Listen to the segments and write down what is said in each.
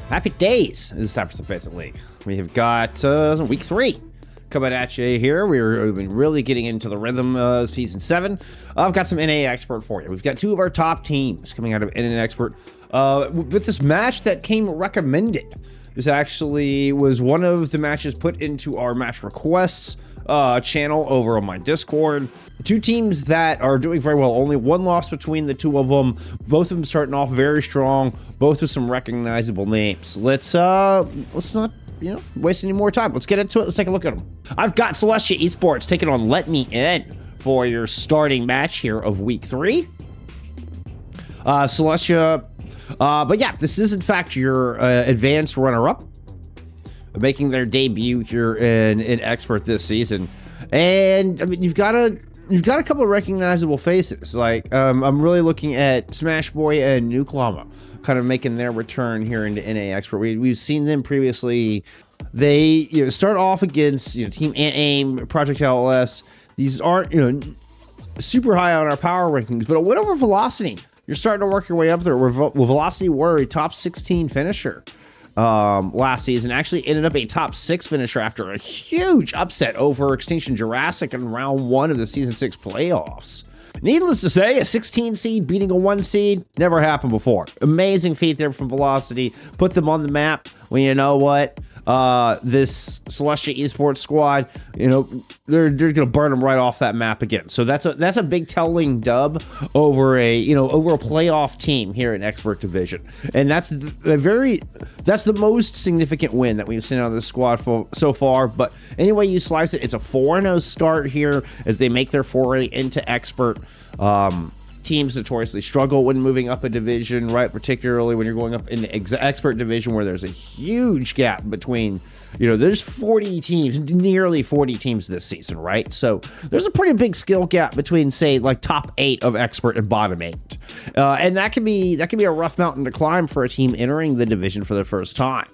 Happy days. It's time for some FACEIT League. We have got week 3 coming at you here. We've been really getting into the rhythm of season 7. I've got some NA Expert for you. We've got 2 of our top teams coming out of NA Expert with this match that came recommended. This actually was one of the matches put into our match requests channel over on my Discord. 2 teams that are doing very well. Only 1 loss between the 2 of them. Both of them starting off very strong. Both with some recognizable names. Let's not waste any more time. Let's get into it. Let's take a look at them. I've got Celestia Esports taking on LETMEIN for your starting match here of week 3. Celestia. But yeah, this is in fact your advanced runner-up, making their debut here in Expert this season. And I mean, you've got a couple of recognizable faces. Like I'm really looking at Smash Boy and Nuklama kind of making their return here into NA Expert. We've seen them previously. They start off against Team Ant-Aim, Project LS. These aren't super high on our power rankings, but a win over Velocity. You're starting to work your way up there. Velocity were a top 16 finisher last season. Actually ended up a top 6 finisher after a huge upset over Extinction Jurassic in round 1 of the season 6 playoffs. Needless to say, a 16 seed beating a 1 seed never happened before. Amazing feat there from Velocity. Put them on the map. Well, you know what? This Celestia Esports squad, they're gonna burn them right off that map again. So that's a big telling dub over a playoff team here in Expert Division, and that's the most significant win that we've seen out of the squad so far. But anyway you slice it, it's a 4-0 start here as they make their foray into Expert. Teams notoriously struggle when moving up a division, right? Particularly when you're going up in the Expert Division where there's a huge gap between, there's 40 teams, nearly 40 teams this season, right? So there's a pretty big skill gap between, say, like top 8 of Expert and bottom 8. And that can be a rough mountain to climb for a team entering the division for the first time.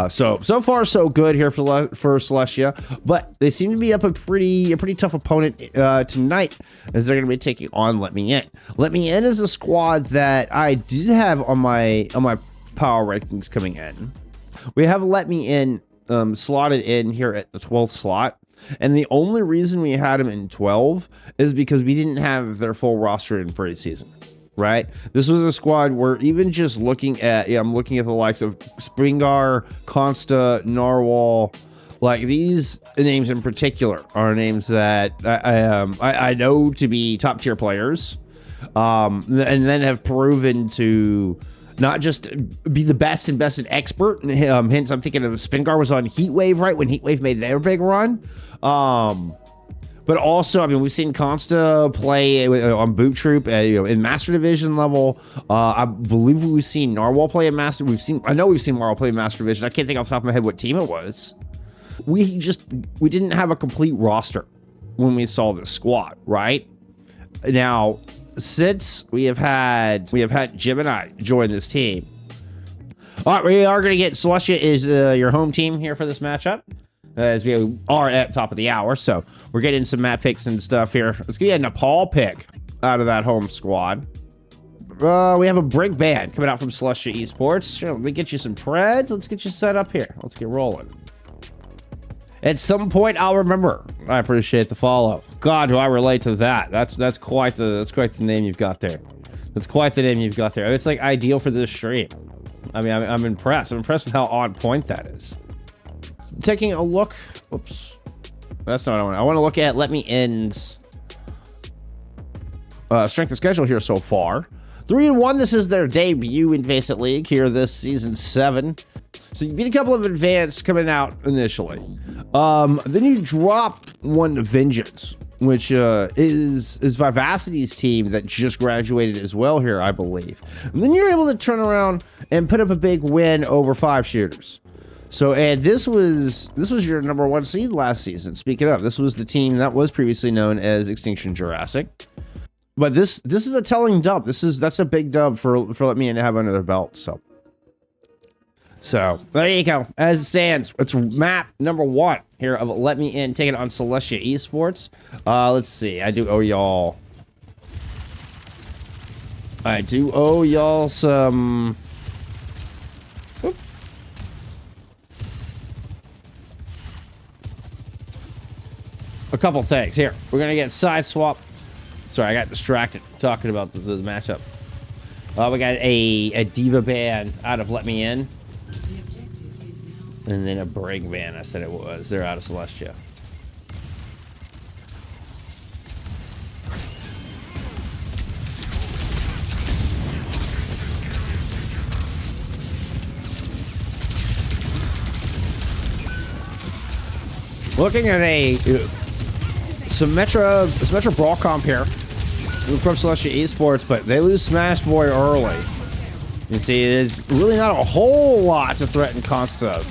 So far so good here for Celestia, but they seem to be up a pretty tough opponent tonight, as they're going to be taking on LETMEIN. LETMEIN is a squad that I did have on my power rankings coming in. We have LETMEIN slotted in here at the 12th slot, and the only reason we had them in 12 is because we didn't have their full roster in preseason. Right, this was a squad where even just looking at, I'm looking at the likes of Springar, Consta, Narwhal, like these names in particular are names that I know to be top tier players, and then have proven to not just be the best and best in Expert. Hence, I'm thinking of Springar was on Heatwave, right, when Heatwave made their big run. But also, I mean, we've seen Consta play on Boot Troop, in Master Division level. I believe we've seen Narwhal play in Master. I know we've seen Narwhal play in Master Division. I can't think off the top of my head what team it was. We didn't have a complete roster when we saw this squad, right? Now, since we have had Gemini join this team. All right, we are going to get Celestia is your home team here for this matchup, as we are at top of the hour. So we're getting some map picks and stuff here. Let's get a Nepal pick out of that home squad. We have a Brick Band coming out from Celestia Esports. Let me get you some preds. Let's get you set up here. Let's get rolling. At some point, I'll remember. I appreciate the follow. God, do I relate to that? That's quite the name you've got there. That's quite the name you've got there. It's like ideal for this stream. I mean, I'm impressed. I'm impressed with how on point that is. Taking a look. Oops. That's not what I want. I want to look at LETMEIN's strength of schedule here so far. 3-1. This is their debut in FACEIT League here this season 7. So you beat a couple of advanced coming out initially. Then you drop one to Vengeance, which is Vivacity's team that just graduated as well here, I believe. And then you're able to turn around and put up a big win over 5 shooters. So, and this was your number 1 seed last season. Speaking of, this was the team that was previously known as Extinction Jurassic. But this is a telling dub. That's a big dub for LETMEIN to have under their belt. So there you go. As it stands, it's map number 1 here of LETMEIN taking on Celestia Esports. Let's see. I do owe y'all some. Oop. a couple things. Here, we're going to get side swap. Sorry, I got distracted talking about the matchup. We got a Diva ban out of Let Me In. And then a Brig ban, I said it was. They're out of Celestia. Looking at a Symmetra Brawl comp here from Celestia Esports, but they lose Smash Boy early. You can see it's really not a whole lot to threaten Consta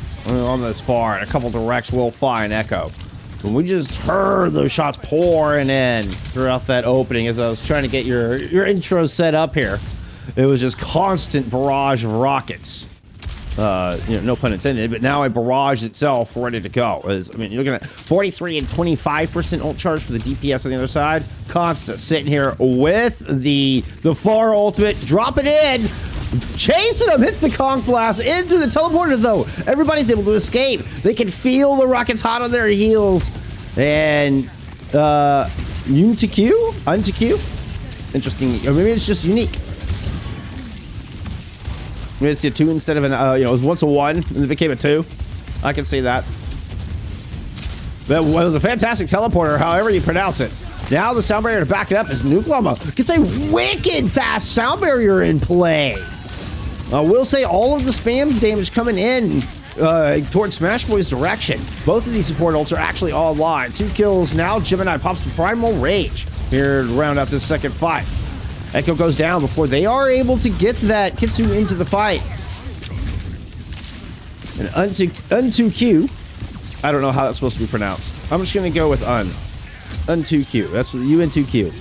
on this far, and a couple directs will find Echo. But we just heard those shots pouring in throughout that opening as I was trying to get your intro set up here. It was just constant barrage of rockets. You know, no pun intended, but now a barrage itself ready to go. I mean, you're looking at 43 and 25% ult charge for the DPS on the other side. Consta sitting here with the far ultimate, dropping in, chasing him, hits the conch blast into the teleporter though. Everybody's able to escape. They can feel the rockets hot on their heels. And UNTQ? Interesting. Or maybe it's just unique. Maybe it's a 2 instead of an, you know, it was once a 1 and it became a 2. I can see that. But it was a fantastic teleporter, however you pronounce it. Now the sound barrier to back it up is Nuke Llama. Gets a wicked fast sound barrier in play. I will say all of the spam damage coming in towards Smash Boy's direction. Both of these support ults are actually online. 2 kills now. Gemini pops the Primal Rage here to round out this second fight. Echo goes down before they are able to get that Kitsu into the fight. And Un2Q. I don't know how that's supposed to be pronounced. I'm just going to go with Un2Q. That's what UN2Q.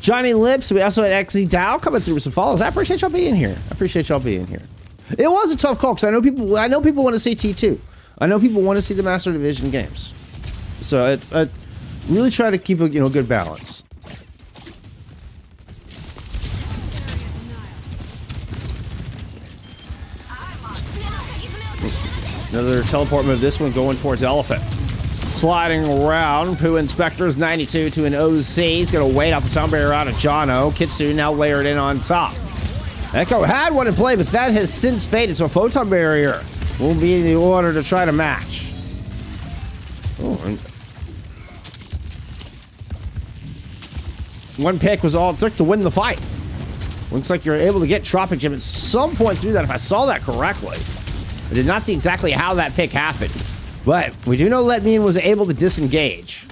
Johnny Lips. We also had XZ Dow coming through with some follows. I appreciate y'all being here. It was a tough call because I know people want to see T2. I know people want to see the Master Division games. So it's really try to keep a good balance. Another teleport move. This one going towards Elephant. Sliding around. Pooh Inspector's 92 to an OC. He's gonna wait out the sound barrier out of Jono. Kitsu now layered in on top. Echo had one in play, but that has since faded. So a photon barrier will be in the order to try to match. Oh, one pick was all it took to win the fight. Looks like you're able to get Tropic Gem at some point through that, if I saw that correctly. I did not see exactly how that pick happened, but we do know LETMEIN was able to disengage.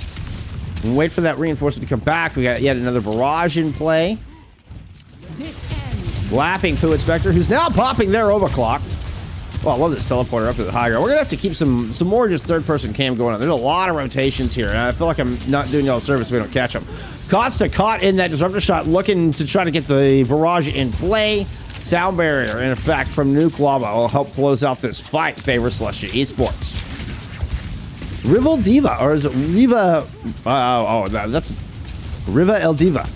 And wait for that reinforcement to come back. We got yet another barrage in play. Lapping Pooh Inspector, who's now popping their overclock. Oh, I love this teleporter up to the high ground. We're going to have to keep some more just third-person cam going on. There's a lot of rotations here, and I feel like I'm not doing y'all a service if we don't catch them. Consta caught in that disruptor shot, looking to try to get the barrage in play. Sound barrier, in effect, from Nuke Llama will help close out this fight in favor of Celestia Esports. Rival Diva, or is it Riva? That's Riva El Diva.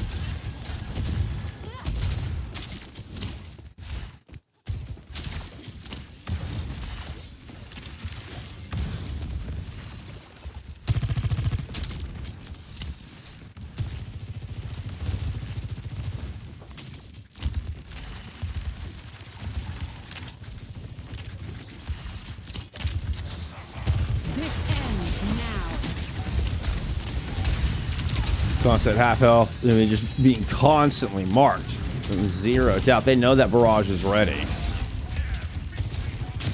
Constant half health, I mean, just being constantly marked. Zero doubt. They know that barrage is ready.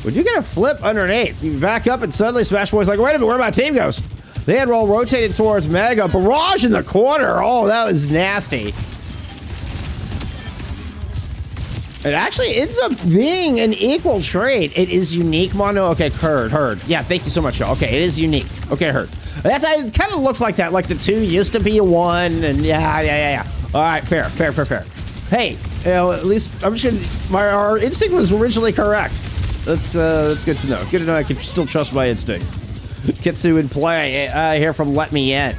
Would you get a flip underneath? You back up and suddenly Smash Boy's like, wait a minute, where my team goes? They had roll rotated towards Mega. Barrage in the corner. Oh, that was nasty. It actually ends up being an equal trade. It is unique, Mono. Okay, heard. Yeah, thank you so much, y'all. Okay, it is unique. Okay, heard. It kind of looks like that. Like the 2 used to be a 1, and yeah. All right, fair. Hey, at least I'm just gonna. Our instinct was originally correct. That's good to know. Good to know I can still trust my instincts. Kitsu in play here from Let Me In.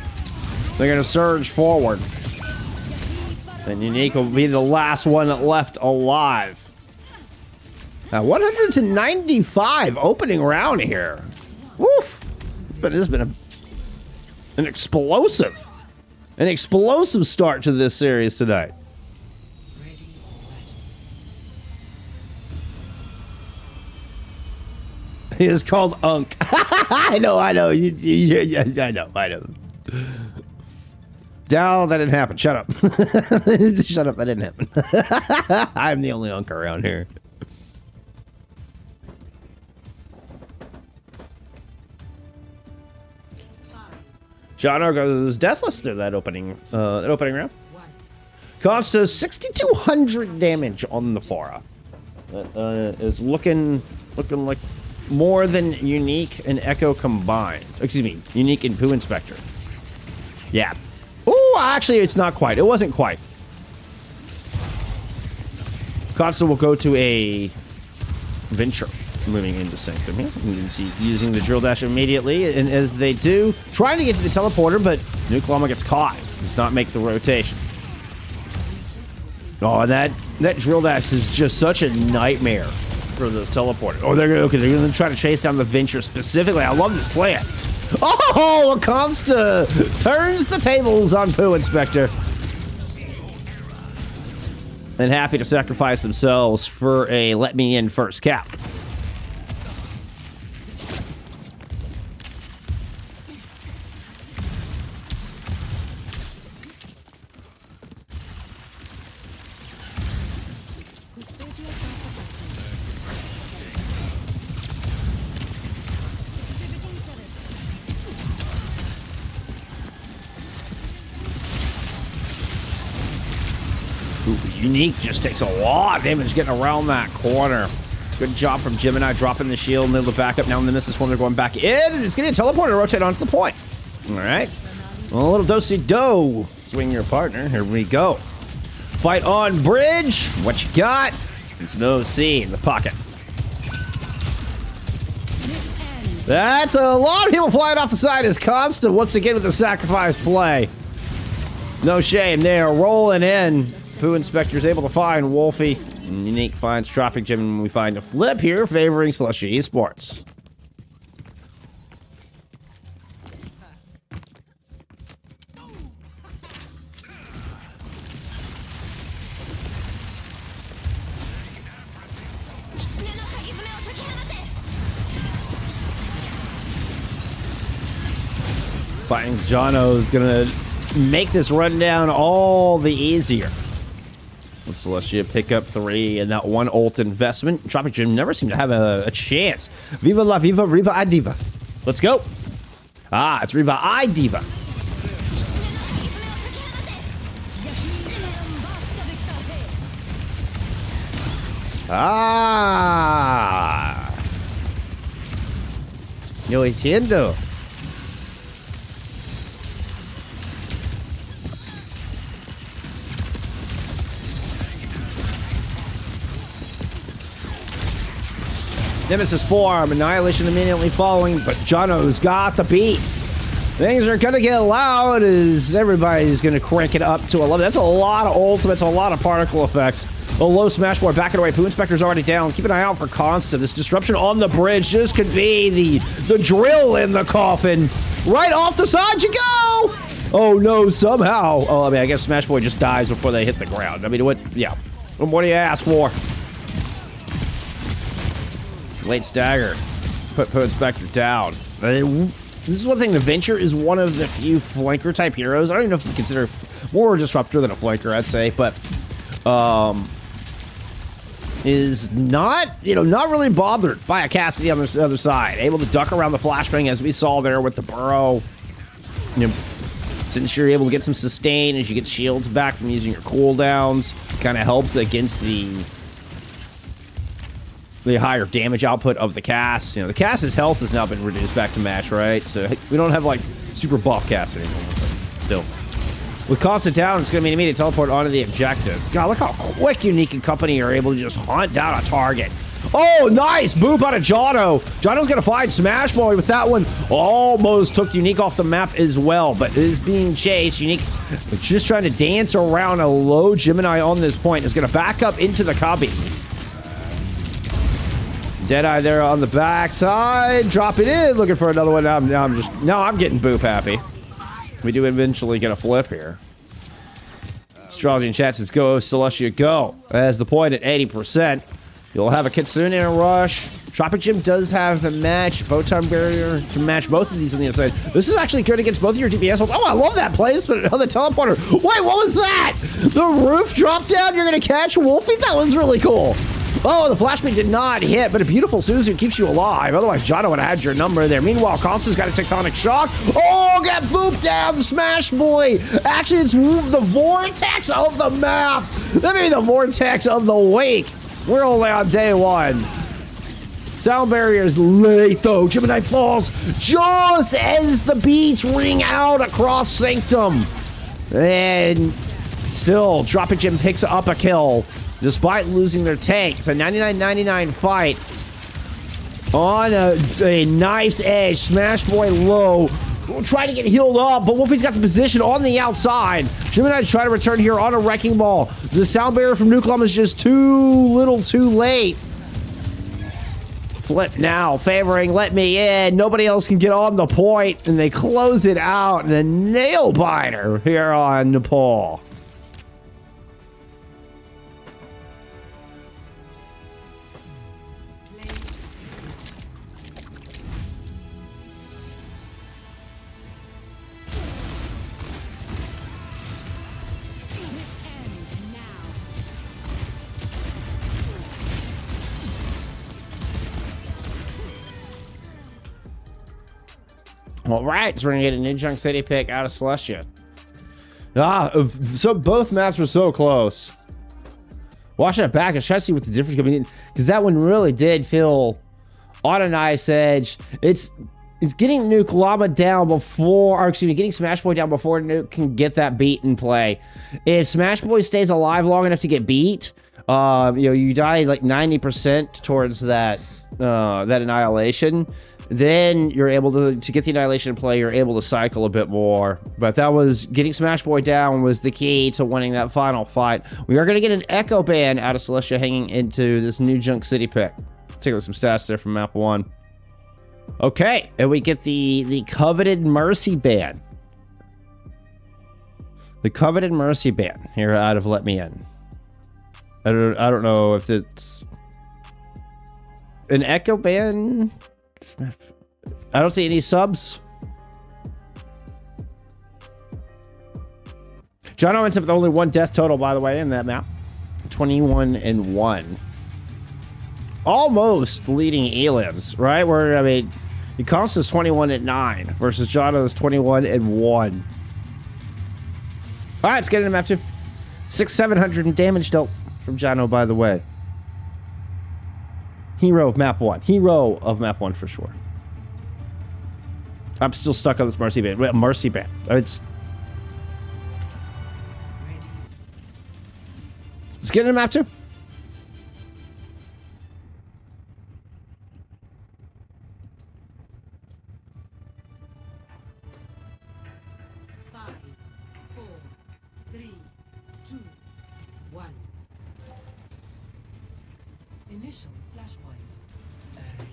They're gonna surge forward, and Unique will be the last one left alive. 195 opening round here. Woof. But it has been an explosive start to this series tonight. He is called Unk. I know. I know. Dow, that didn't happen. Shut up. Shut up. That didn't happen. I'm the only Unk around here. Jono goes deathless through that opening round. Cost us 6,200 damage on the Fora. That is looking like more than Unique and Echo combined. Excuse me, Unique and Poo Inspector. Yeah. Oh, actually, it's not quite. It wasn't quite. Costa will go to a Venture, moving into Sanctum here. You can see using the drill dash immediately, and as they do, trying to get to the teleporter, but Nuke Llama gets caught. Does not make the rotation. Oh, and that drill dash is just such a nightmare for those teleporters. Oh, they're gonna try to chase down the Venture specifically. I love this plan. Oh, Consta turns the tables on Poo Inspector. And happy to sacrifice themselves for a let me in first cap. Unique just takes a lot of damage getting around that corner. Good job from Gemini dropping the shield, middle of backup. Now in the Missus one, they're going back in, and it's getting a teleporter to rotate onto the point. All right. Well, a little do-si-do. Swing your partner. Here we go. Fight on bridge. What you got? It's no C in the pocket. That's a lot of people flying off the side as Constant once again with the sacrifice play. No shame. They are rolling in. Poo Inspector's able to find Wolfie. And Unique finds Tropic Gem, and we find a flip here favoring Celestia Esports. Fighting Jono's gonna make this run down all the easier. Let Celestia pick up 3 and that 1 ult investment. Tropic Gym never seemed to have a chance. Viva la Viva, Riva I Diva. Let's go. Ah, it's Riva I Diva. Ah. Yo entiendo. Nemesis form, Annihilation immediately following, but Jono's got the beats. Things are gonna get loud as everybody's gonna crank it up to 11. That's a lot of ultimates, a lot of particle effects. A low smash board backing away. Poo Inspector's already down. Keep an eye out for Consta. This disruption on the bridge. This could be the drill in the coffin. Right off the side you go! Oh no, somehow. Oh, I mean, I guess Smash Boy just dies before they hit the ground. I mean, what? Yeah. What do you ask for? Late stagger. Put Inspector down. This is one thing. The Venture is one of the few flanker type heroes. I don't even know if you consider more a disruptor than a flanker, I'd say, but is not, not really bothered by a Cassidy on the other side. Able to duck around the flashbang as we saw there with the burrow. Since you're able to get some sustain as you get shields back from using your cooldowns, kind of helps against the higher damage output of the cast. The cast's health has now been reduced back to match, right? So we don't have like super buff cast anymore, but still. With Costa down, it's going to be an immediate teleport onto the objective. God, look how quick Unique and company are able to just hunt down a target. Oh, nice boop out of Jono. Jono's going to find Smash Boy with that one. Almost took Unique off the map as well, but is being chased. Unique just trying to dance around a low Gemini on this point. Is going to back up into the cubby. Deadeye there on the backside. Drop it in. Looking for another one. Now I'm getting boop happy. We do eventually get a flip here. Astrology in chat says, go, Celestia, go. As the point at 80%. You'll have a Kitsune rush. Tropic Gym does have the match. Photon Barrier to match both of these on the other side. This is actually good against both of your DPS holds. Oh, I love that placement on the teleporter. Wait, what was that? The roof drop down? You're going to catch Wolfie? That was really cool. Oh, the flashbang did not hit, but a beautiful Suzu keeps you alive. Otherwise, Jono would have had your number there. Meanwhile, Constan's got a tectonic shock. Oh, got booped down, the Smash Boy. Actually, it's the vortex of the map. That may be the vortex of the week. We're only on day one. Sound barrier is late, though. Gemini falls just as the beats ring out across Sanctum. And still, Tropic Gym picks up a kill. Despite losing their tank, it's a 99-99 fight on a knife's edge. Smash Boy low, trying to get healed up, but Wolfie's got the position on the outside. Gemini's trying to return here on a wrecking ball. The sound barrier from Nucleum is just too little too late. Flip now, favoring Let Me In. Nobody else can get on the point, and they close it out in a nail biter here on Nepal. All right, so we're gonna get a New Junk City pick out of Celestia. So both maps were so close. Watching it back, I was trying to see what the difference could be, because that one really did feel on a nice edge. It's getting Nuke Llama down before, or excuse me, getting Smash Boy down before Nuke can get that beat in play. If Smash Boy stays alive long enough to get beat, you die like 90% towards that that annihilation. Then you're able to get the annihilation in play, you're able to cycle a bit more. But that was, getting Smash Boy down was the key to winning that final fight. We are going to get an Echo Band out of Celestia hanging into this New Junk City pick. Take a look at some stats there from map 1. Okay, and we get the coveted Mercy Band. The coveted Mercy Band here out of Let Me In. I don't know if it's an Echo Band. I don't see any subs. Jono ends up with only 1 death total, by the way, in that map. 21-1. Almost leading Ilios, right? Where, I mean, Constan's 21-9 versus Jono's 21-1. All right, let's get into map 2. 600-700 in damage dealt from Jono, by the way. Hero of map 1. Hero of map 1 for sure. I'm still stuck on this Mercy Band. Mercy Band. Let's get into map 2. Initial flashpoint arena.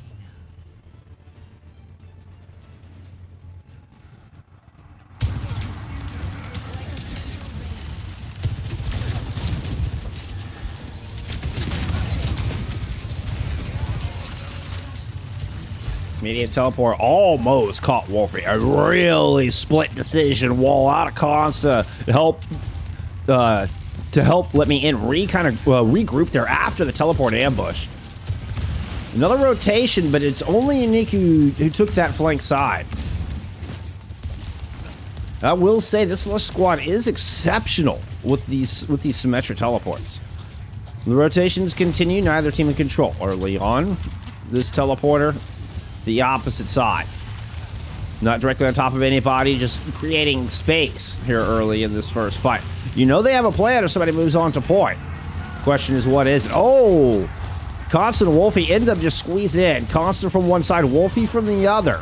Immediate teleport almost caught Wolfie. A really split decision. Wall out of Consta to help Let Me In regroup there after the teleport ambush. Another rotation, but it's only Unique who took that flank side. I will say this Celestia squad is exceptional with these symmetric teleports. The rotations continue. Neither team in control. Early on, this teleporter, the opposite side. Not directly on top of anybody, just creating space here early in this first fight. You know they have a plan if somebody moves on to point. Question is, what is it? Oh! Constant and Wolfie end up just squeezed in. Constant from one side, Wolfie from the other.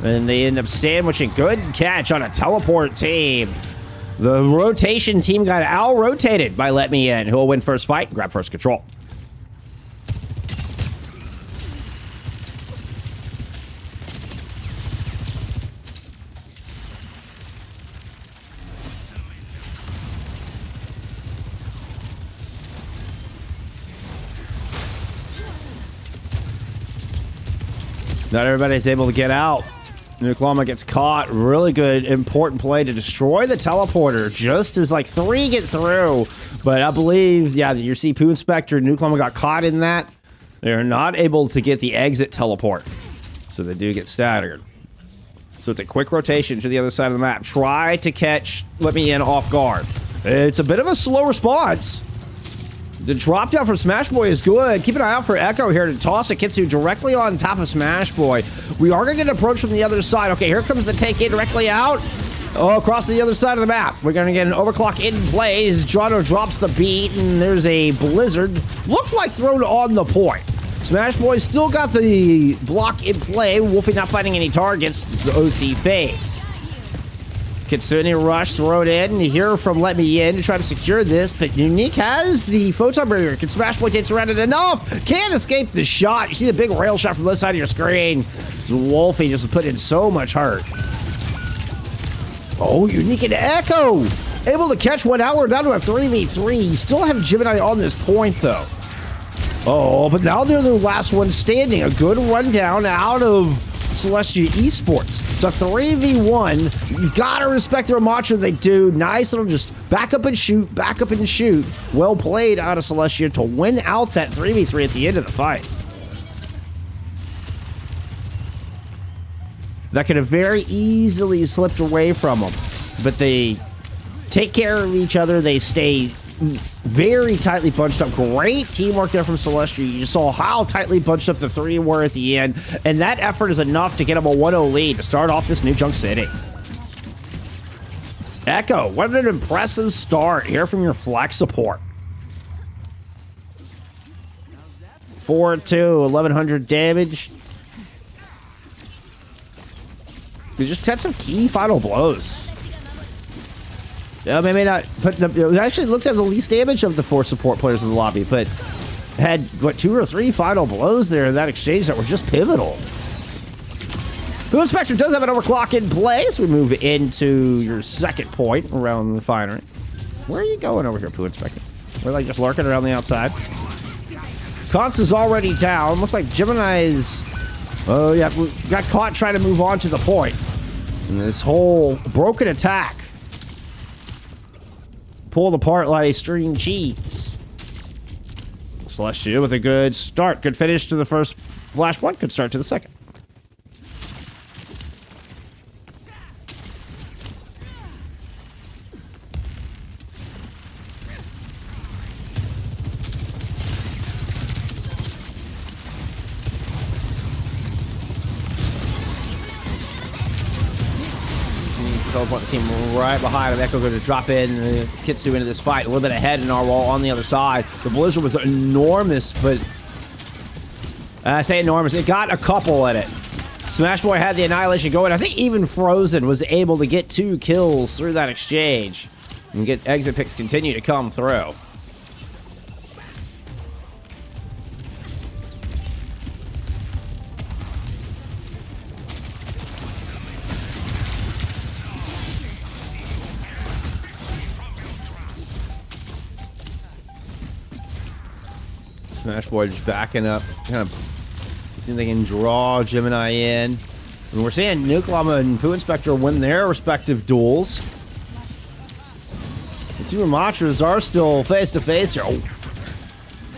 And they end up sandwiching. Good catch on a teleport team. The rotation team got out-rotated by Let Me In, who will win first fight and grab first control. Not everybody's able to get out. Nuklama gets caught. Really good, important play to destroy the teleporter just as like 3 get through. But I believe, yeah, you see Poo Inspector and Nuklama got caught in that. They're not able to get the exit teleport. So they do get staggered. So it's a quick rotation to the other side of the map. Try to catch LETMEIN off guard. It's a bit of a slow response. The drop down from Smash Boy is good. Keep an eye out for Echo here to toss a Kitsu directly on top of Smash Boy. We are going to get an approach from the other side. Okay, here comes the take in directly out. Oh, across the other side of the map. We're going to get an overclock in play as Jono drops the beat, and there's a Blizzard. Looks like thrown on the point. Smash Boy still got the block in play. Wolfie not finding any targets. This is OC fades. Kitsune rush, throw it in. You hear from LETMEIN to try to secure this, but Unique has the photon barrier. Can Smash Boy dance around it enough? Can't escape the shot. You see the big rail shot from this side of your screen. Wolfie just put in so much hurt. Oh, Unique and Echo. Able to catch one out. We're down to a 3v3. You still have Gemini on this point, though. Oh, but now they're the last one standing. A good rundown out of Celestia Esports. It's a 3v1. You've got to respect their mantra. They do. Nice little just back up and shoot, back up and shoot. Well played out of Celestia to win out that 3v3 at the end of the fight. That could have very easily slipped away from them. But they take care of each other. They stay very tightly bunched up. Great teamwork there from Celestia. You saw how tightly bunched up the 3 were at the end, and that effort is enough to get them a 1-0 lead to start off this New Junk City. Echo, what an impressive start here from your flex support. 4-2, 1100 damage. We just had some key final blows. Maybe not putting up. It actually looked at the least damage of the 4 support players in the lobby, but had, what, 2 or 3 final blows there in that exchange that were just pivotal. Poo Inspector does have an overclock in play, so we move into your second point around the refinery. Where are you going over here, Poo Inspector? We're like just lurking around the outside. Constant's already down. Looks like Gemini's. Oh, yeah, we got caught trying to move on to the point. And this whole broken attack pulled apart like string cheese. Celestia with a good start. Good finish to the first flashpoint. Good start to the second. Teleport the team right behind him. Echo going to drop in Kitsu into this fight. A little bit ahead in our wall on the other side. The Blizzard was enormous, but I say enormous. It got a couple in it. Smash Boy had the Annihilation going. I think even Frozen was able to get 2 kills through that exchange and get exit picks continue to come through. Smash Boy just backing up, kind of see if they can draw Gemini in. And we're seeing Nuklama and Poo Inspector win their respective duels. The 2 Ramachas are still face to face here. Oh.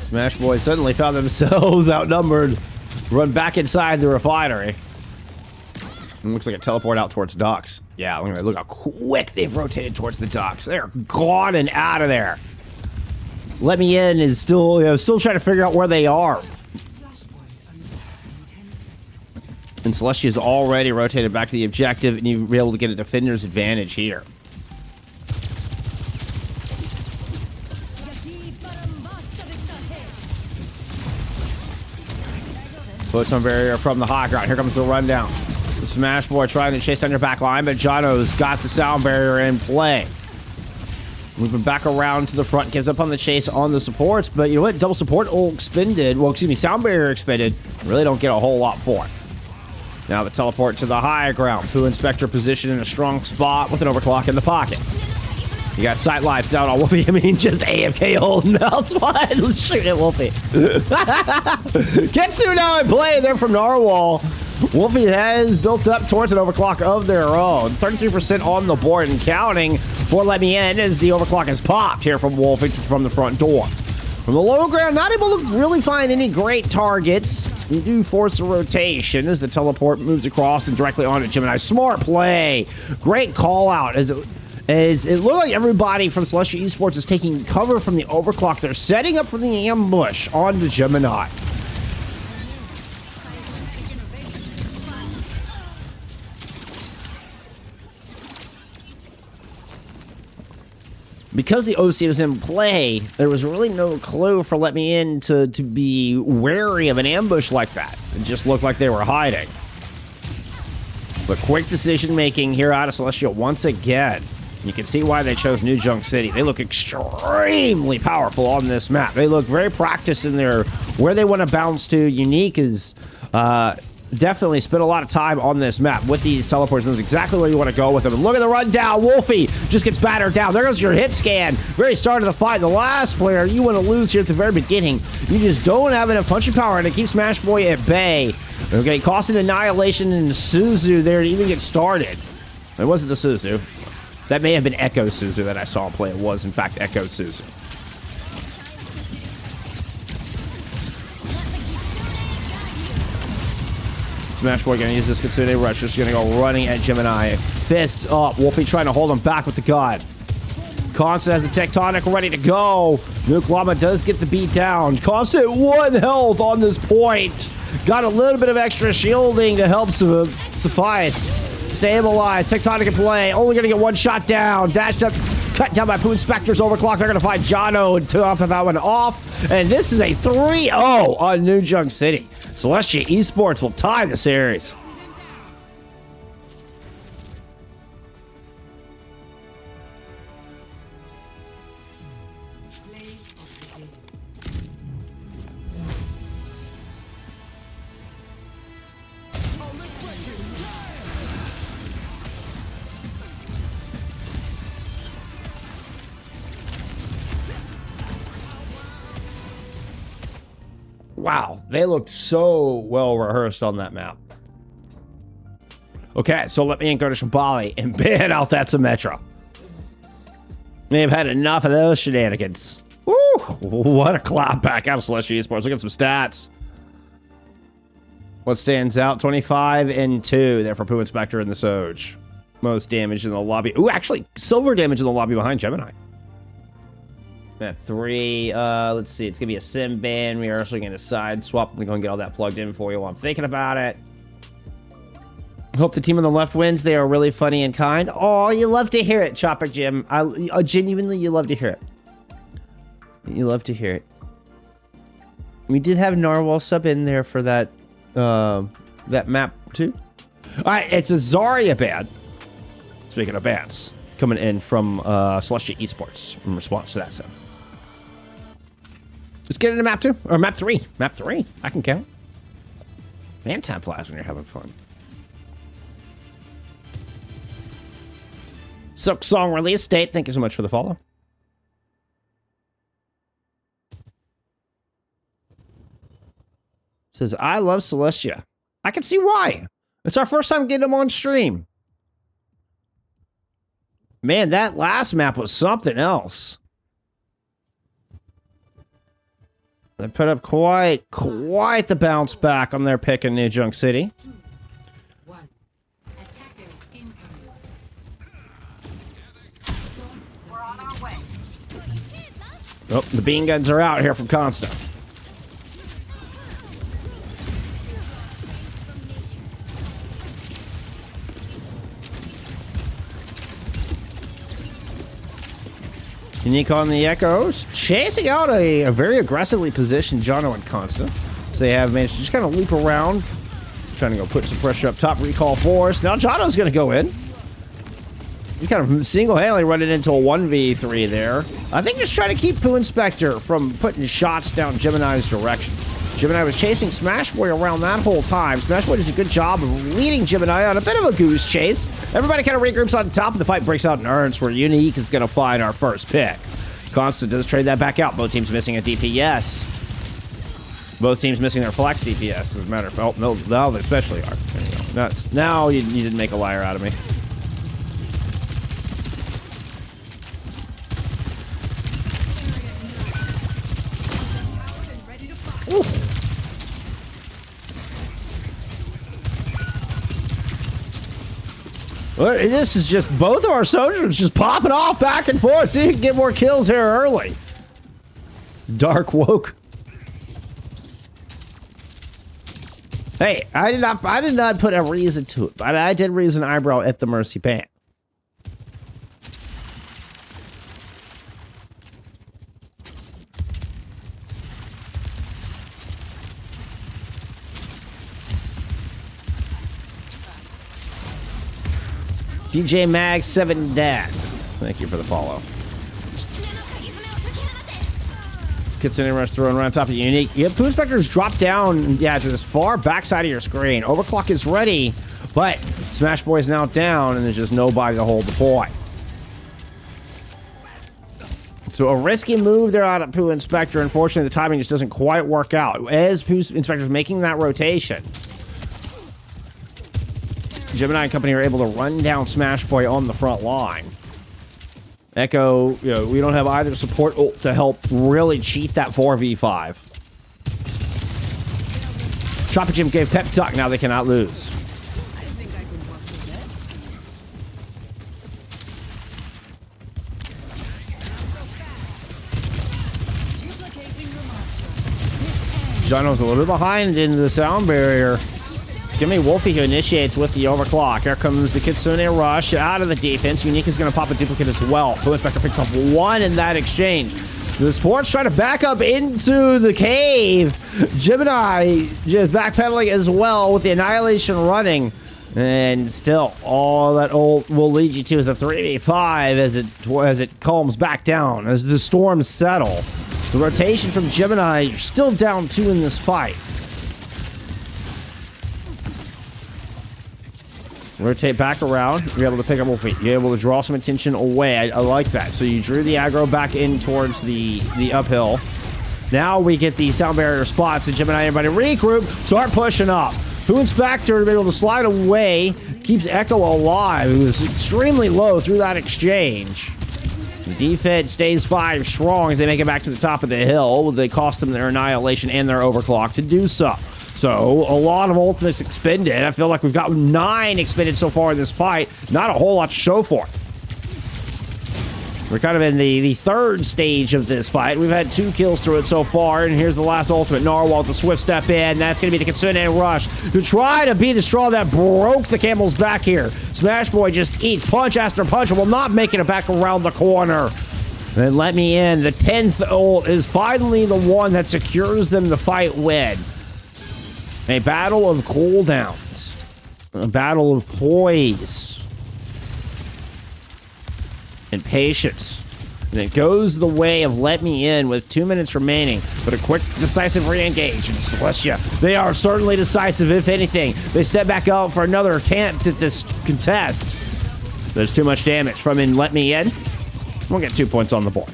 Smash Boy suddenly found themselves outnumbered. Run back inside the refinery. It looks like a teleport out towards docks. Yeah, look how quick they've rotated towards the docks. They're gone and out of there. LETMEIN is still, still trying to figure out where they are. And Celestia's already rotated back to the objective, and you'll be able to get a defender's advantage here. Photon barrier from the high ground. Here comes the rundown. The Smash Boy trying to chase down your back line, but Jono's got the sound barrier in play. Moving back around to the front, gives up on the chase on the supports, but you know what? Double support ult expended. Well, excuse me, sound barrier expended. Really don't get a whole lot for it. Now the teleport to the high ground. Poo Inspector positioned in a strong spot with an overclock in the pocket. You got sight lines down on Wolfie. I mean, just AFK holding out. Shoot at Wolfie. Getsu now in play there from Narwhal. Wolfie has built up towards an overclock of their own. 33% on the board and counting for Let Me In as the overclock has popped here from Wolfie from the front door. From the low ground, not able to really find any great targets. You do force a rotation as the teleport moves across and directly onto Gemini. Smart play. Great call out as it looked like everybody from Celestia Esports is taking cover from the overclock. They're setting up for the ambush onto Gemini. Because the OC was in play, there was really no clue for Let Me In to be wary of an ambush like that. It just looked like they were hiding. But quick decision making here out of Celestia once again. You can see why they chose New Junk City. They look extremely powerful on this map. They look very practiced in their where they want to bounce to. Unique is definitely spent a lot of time on this map with these teleports. Knows exactly where you want to go with them. And look at the rundown. Wolfie just gets battered down. There goes your hit scan. Very start of the fight. The last player you want to lose here at the very beginning. You just don't have enough punching power to keep Smash Boy at bay. Okay, costing Annihilation and Suzu there to even get started. It wasn't the Suzu. That may have been Echo Suzu that I saw him play. It was, in fact, Echo Suzu. Smash Boy gonna use this Kitsune Rush. Just gonna go running at Gemini. Fists up. Wolfie trying to hold him back with the God. Constant has the Tectonic ready to go. Nuke Llama does get the beat down. Constant 1 health on this point. Got a little bit of extra shielding to help suffice. Stabilized. Tectonic in play. Only gonna get 1 shot down. Dashed up. Cut down by Poo Inspector's overclock. They're gonna find Jono and top of that one off. And this is a 3-0 on New Junk City. Celestia Esports will tie the series. Wow, they looked so well rehearsed on that map. Okay, so let me go to Shambali and ban out that Symmetra. They've had enough of those shenanigans. Woo! What a clapback out of Celestia Esports. Look at some stats. What stands out? 25 and 2 there for Poo Inspector and the Soj. Most damage in the lobby. Ooh, actually, silver damage in the lobby behind Gemini. Map 3, let's see, it's gonna be a sim ban. We are also gonna side swap. I'm gonna get all that plugged in for you while I'm thinking about it. Hope the team on the left wins. They are really funny and kind. Oh, you love to hear it, Chopper Jim. Genuinely, you love to hear it. You love to hear it. We did have Narwhal sub in there for that, that map too. All right, it's a Zarya ban. Speaking of bans, coming in from Celestia Esports in response to that sim. Let's get into map 2, or map 3. Map 3, I can count. Man, time flies when you're having fun. Silk Song release date, thank you so much for the follow. Says, I love Celestia. I can see why. It's our first time getting them on stream. Man, that last map was something else. They put up quite the bounce back on their pick in New Junk City. 2, 1. Attackers incoming. We're on our way. Oh, the bean guns are out here from Constant. Unique on the Echoes, chasing out a very aggressively positioned Jono and Consta. So they have managed to just kind of loop around, trying to go put some pressure up top, recall force. Now Jono's going to go in. You kind of single-handedly running into a 1v3 there. I think just trying to keep Poo Inspector from putting shots down Gemini's direction. Gemini was chasing Smash Boy around that whole time. Smash Boy does a good job of leading Gemini on a bit of a goose chase. Everybody kind of regroups on top, and the fight breaks out in earnest where Unique is going to find our first pick. Constant does trade that back out. Both teams missing a DPS. Both teams missing their flex DPS, as a matter of fact. Oh, no, now they especially are. There you go. Now you didn't make a liar out of me. Ooh. Well, this is just both of our soldiers just popping off back and forth. See, you can get more kills here early. Dark woke. Hey, I did not put a reason to it, but I did raise an eyebrow at the Mercy Pan. DJ Mag 7 Dad. Thank you for the follow. Kitsune Rush throwing right on top of the unique. Yep, Poo Inspector's dropped down, yeah, to this far backside of your screen. Overclock is ready, but Smash Boy is now down, and there's just nobody to hold the point. So a risky move there out of Poo Inspector. Unfortunately, the timing just doesn't quite work out. As Poo Inspector's making that rotation, Gemini and company are able to run down Smash Boy on the front line. Echo, you know, we don't have either support ult to help really cheat that 4v5. Chopper Jim gave pep talk, now they cannot lose. I think I can work with this. Jono's a little bit behind in the sound barrier. Give me Wolfie, who initiates with the overclock. Here comes the Kitsune Rush out of the defense. Unique is going to pop a duplicate as well. Poo Inspector picks up one in that exchange. The Sports try to back up into the cave. Gemini just backpedaling as well with the Annihilation running. And still, all that ult will lead you to is a 3v5 as it calms back down, as the storms settle. The rotation from Gemini, you're still down 2 in this fight. Rotate back around. You're able to pick up Wolfie. You're able to draw some attention away. I like that. So you drew the aggro back in towards the uphill. Now we get the sound barrier spots. And Gemini, everybody regroup. Start pushing up. Poo Inspector to be able to slide away. Keeps Echo alive. It was extremely low through that exchange. The defense stays 5 strong as they make it back to the top of the hill. They cost them their Annihilation and their overclock to do so. So, a lot of ultimates expended. I feel like we've got 9 expended so far in this fight. Not a whole lot to show for it. We're kind of in the third stage of this fight. We've had 2 kills through it so far, and here's the last ultimate. Narwhal to swift step in. That's going to be the Kitsune Rush to try to be the straw that broke the camel's back here. Smash Boy just eats punch after punch and will not make it back around the corner. Then let me in. The 10th ult is finally the one that secures them the fight win. A battle of cooldowns. A battle of poise. And patience. And it goes the way of Let Me In with 2 minutes remaining. But a quick, decisive re-engage. And Celestia, they are certainly decisive, if anything. They step back out for another attempt at this contest. There's too much damage from in Let Me In. We'll get 2 points on the board.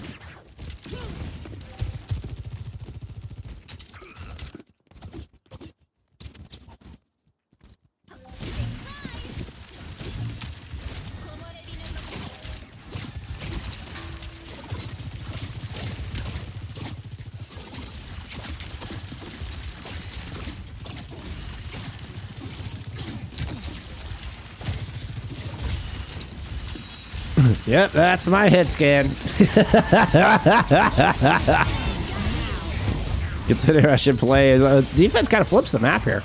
Yep, that's my head scan. Consider I should play. Defense kind of flips the map here.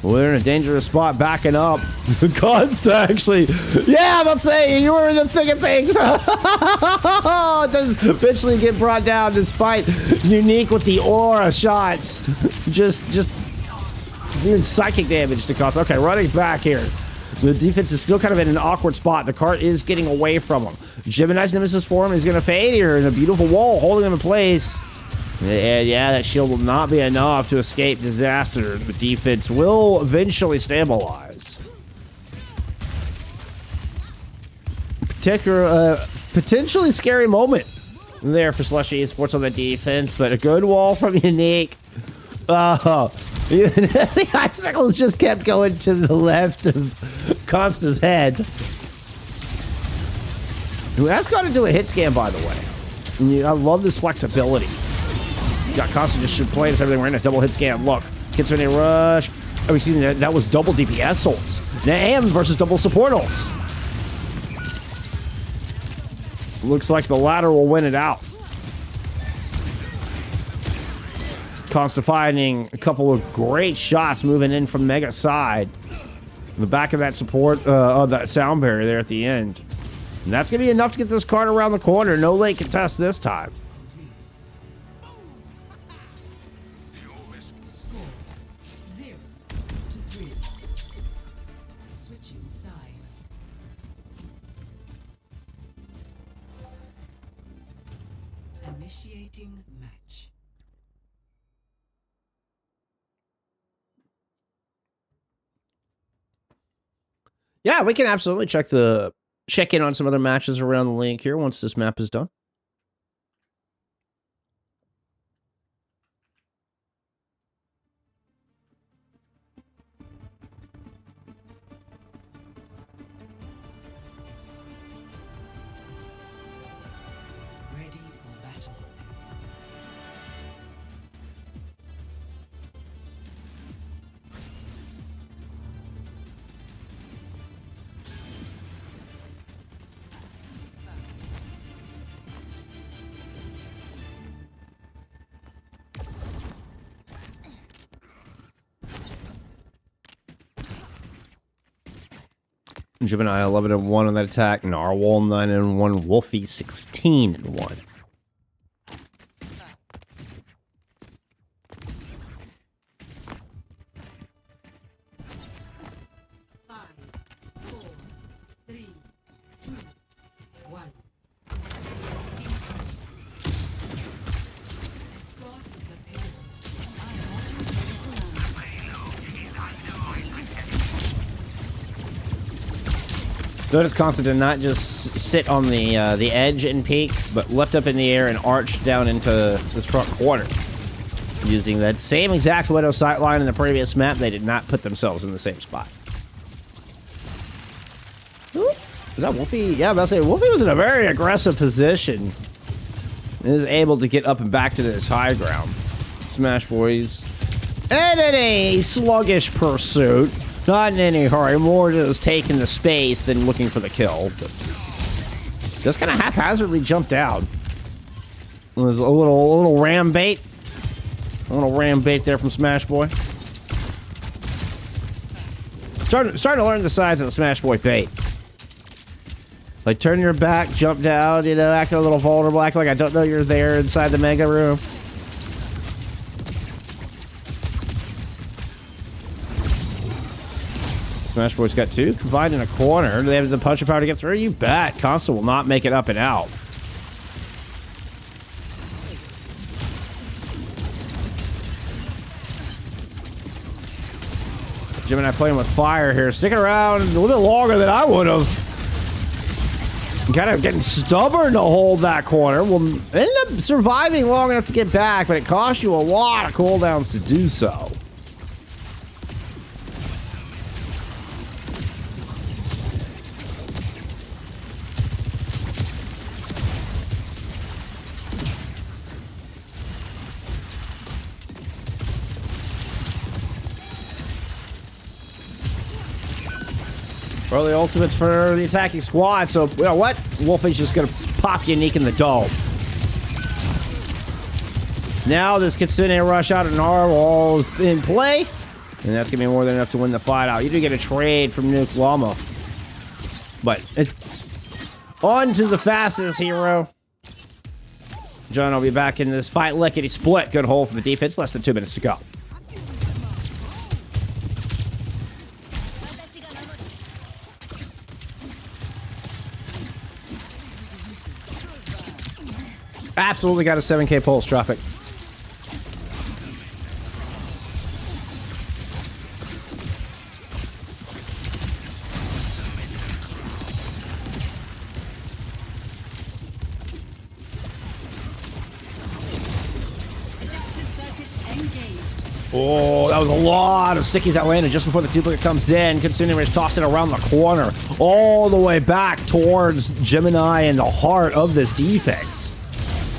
We're in a dangerous spot backing up. Consta actually. Yeah, I'm about to say, you were in the thick of things. It does eventually get brought down despite Unique with the aura shots. Just doing psychic damage to Consta. Okay, running back here. The defense is still kind of in an awkward spot. The cart is getting away from him. Gemini's Nemesis form is going to fade here in a beautiful wall, holding him in place. And yeah, that shield will not be enough to escape disaster. The defense will eventually stabilize. Potentially scary moment there for Celestia Esports on the defense, but a good wall from Unique. Oh, the icicles just kept going to the left of Consta's head. That's got to do a hit scan, by the way. I love this flexibility. You got Consta just should play this everything. We're in a double hit scan. Look, gets in a rush. Oh, we see that was double DPS ults. Now AM versus double support ults. Looks like the latter will win it out. Consta finding a couple of great shots moving in from Mega side. In the back of that support, of that sound barrier there at the end. And that's going to be enough to get this card around the corner. No late contest this time. Score 0-3. Switching sides. Initiating match. Yeah, we can absolutely check in on some other matches around the league here once this map is done. Ready for battle. Gemini 11-1 on that attack. Narwhal 9-1. Wolfie 16-1. Notice Consta did not just sit on the edge and peek, but leapt up in the air and arched down into this front corner. Using that same exact Widow sight line in the previous map, they did not put themselves in the same spot. Ooh, is that Wolfie? Yeah, I'm about to say, Wolfie was in a very aggressive position. And is able to get up and back to this high ground. Smash Boys. And in a sluggish pursuit. Not in any hurry, more just taking the space than looking for the kill. But just kind of haphazardly jumped out. It was a little ram bait. A little ram bait there from Smash Boy. Starting to learn the size of the Smash Boy bait. Like turn your back, jump down, you know, act a little vulnerable, act like I don't know you're there inside the mega room. Smash Boy's got two combined in a corner. Do they have the puncher power to get through? You bet. Consta will not make it up and out. Gemini playing with fire here. Sticking around a little bit longer than I would have. Kind of getting stubborn to hold that corner. Will end up surviving long enough to get back, but it costs you a lot of cooldowns to do so. Early ultimates for the attacking squad, so you know what? Wolfie's just gonna pop Unique in the dome. Now this Kitsune rush out of Narwhal is in play, and that's gonna be more than enough to win the fight out. You do get a trade from Nuke Llama, but it's on to the fastest hero. John will be back in this fight. Lickety split. Good hold for the defense. Less than 2 minutes to go. Absolutely got a 7K pulse traffic. Oh, that was a lot of stickies that landed just before the duplicate comes in. Kitsune is tossing it around the corner, all the way back towards Gemini in the heart of this defense.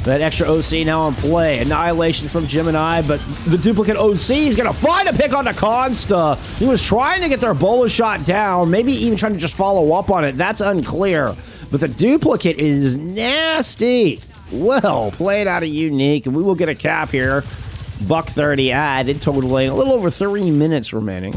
That extra OC now in play. Annihilation from Gemini, but the duplicate OC is going to find a pick on the Consta. He was trying to get their Bola shot down, maybe even trying to just follow up on it. That's unclear. But the duplicate is nasty. Well, played out of Unique, and we will get a cap here. $130 added, totaling a little over 3 minutes remaining.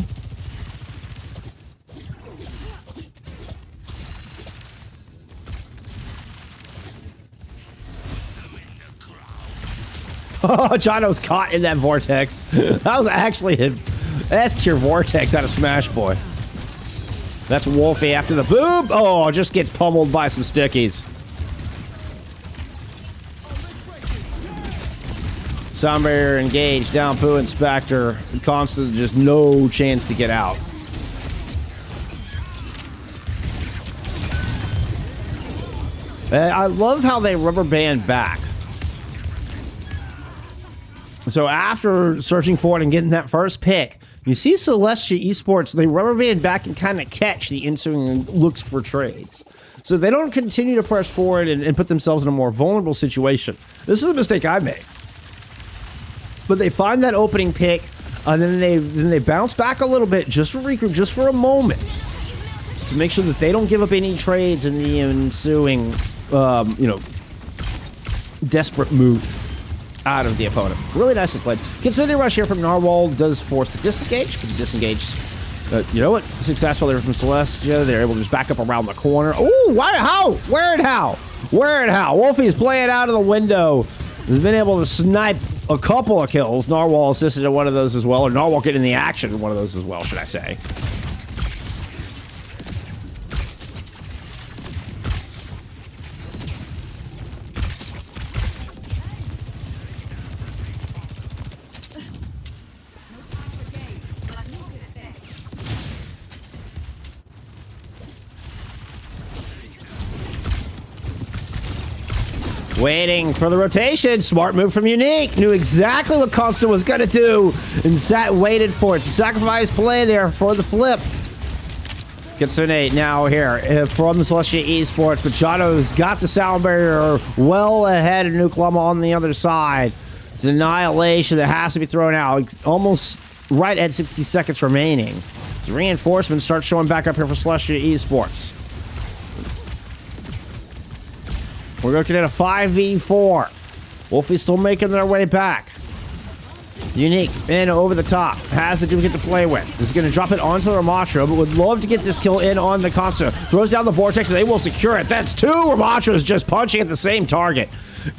Oh, Jono's caught in that vortex. That was actually a S-tier vortex out of Smash Boy. That's Wolfie after the boom. Oh, just gets pummeled by some stickies. Sound barrier engaged, down Poo Inspector. Constant, just no chance to get out. I love how they rubber band back. So after searching for it and getting that first pick, you see Celestia Esports, they rubber band back and kind of catch the ensuing looks for trades. So they don't continue to press forward and put themselves in a more vulnerable situation. This is a mistake I made. But they find that opening pick, and then they bounce back a little bit, just for regroup, just for a moment, to make sure that they don't give up any trades in the ensuing, desperate move out of the opponent. Really nicely played. Kitsune rush here from Narwhal does force the disengage, but the disengage, you know what? Successful there from Celestia. They're able to just back up around the corner. Oh, why? How? Where and how? Where and how? Wolfie's playing out of the window. He's been able to snipe a couple of kills. Narwhal assisted in one of those as well, or Narwhal getting the action in one of those as well, should I say. Waiting for the rotation. Smart move from Unique. Knew exactly what Constant was going to do and waited for it. Sacrifice play there for the flip. Kitsune now here from Celestia Esports, but Jono's got the sound barrier well ahead of Nuklama on the other side. It's an annihilation that has to be thrown out. Almost right at 60 seconds remaining. The reinforcements start showing back up here for Celestia Esports. We're looking at a 5v4. Wolfie's still making their way back. Unique in over the top. Has the duplicate to play with. Is going to drop it onto Ramatra, but would love to get this kill in on the Consta. Throws down the Vortex, and they will secure it. That's 2 Ramatras just punching at the same target.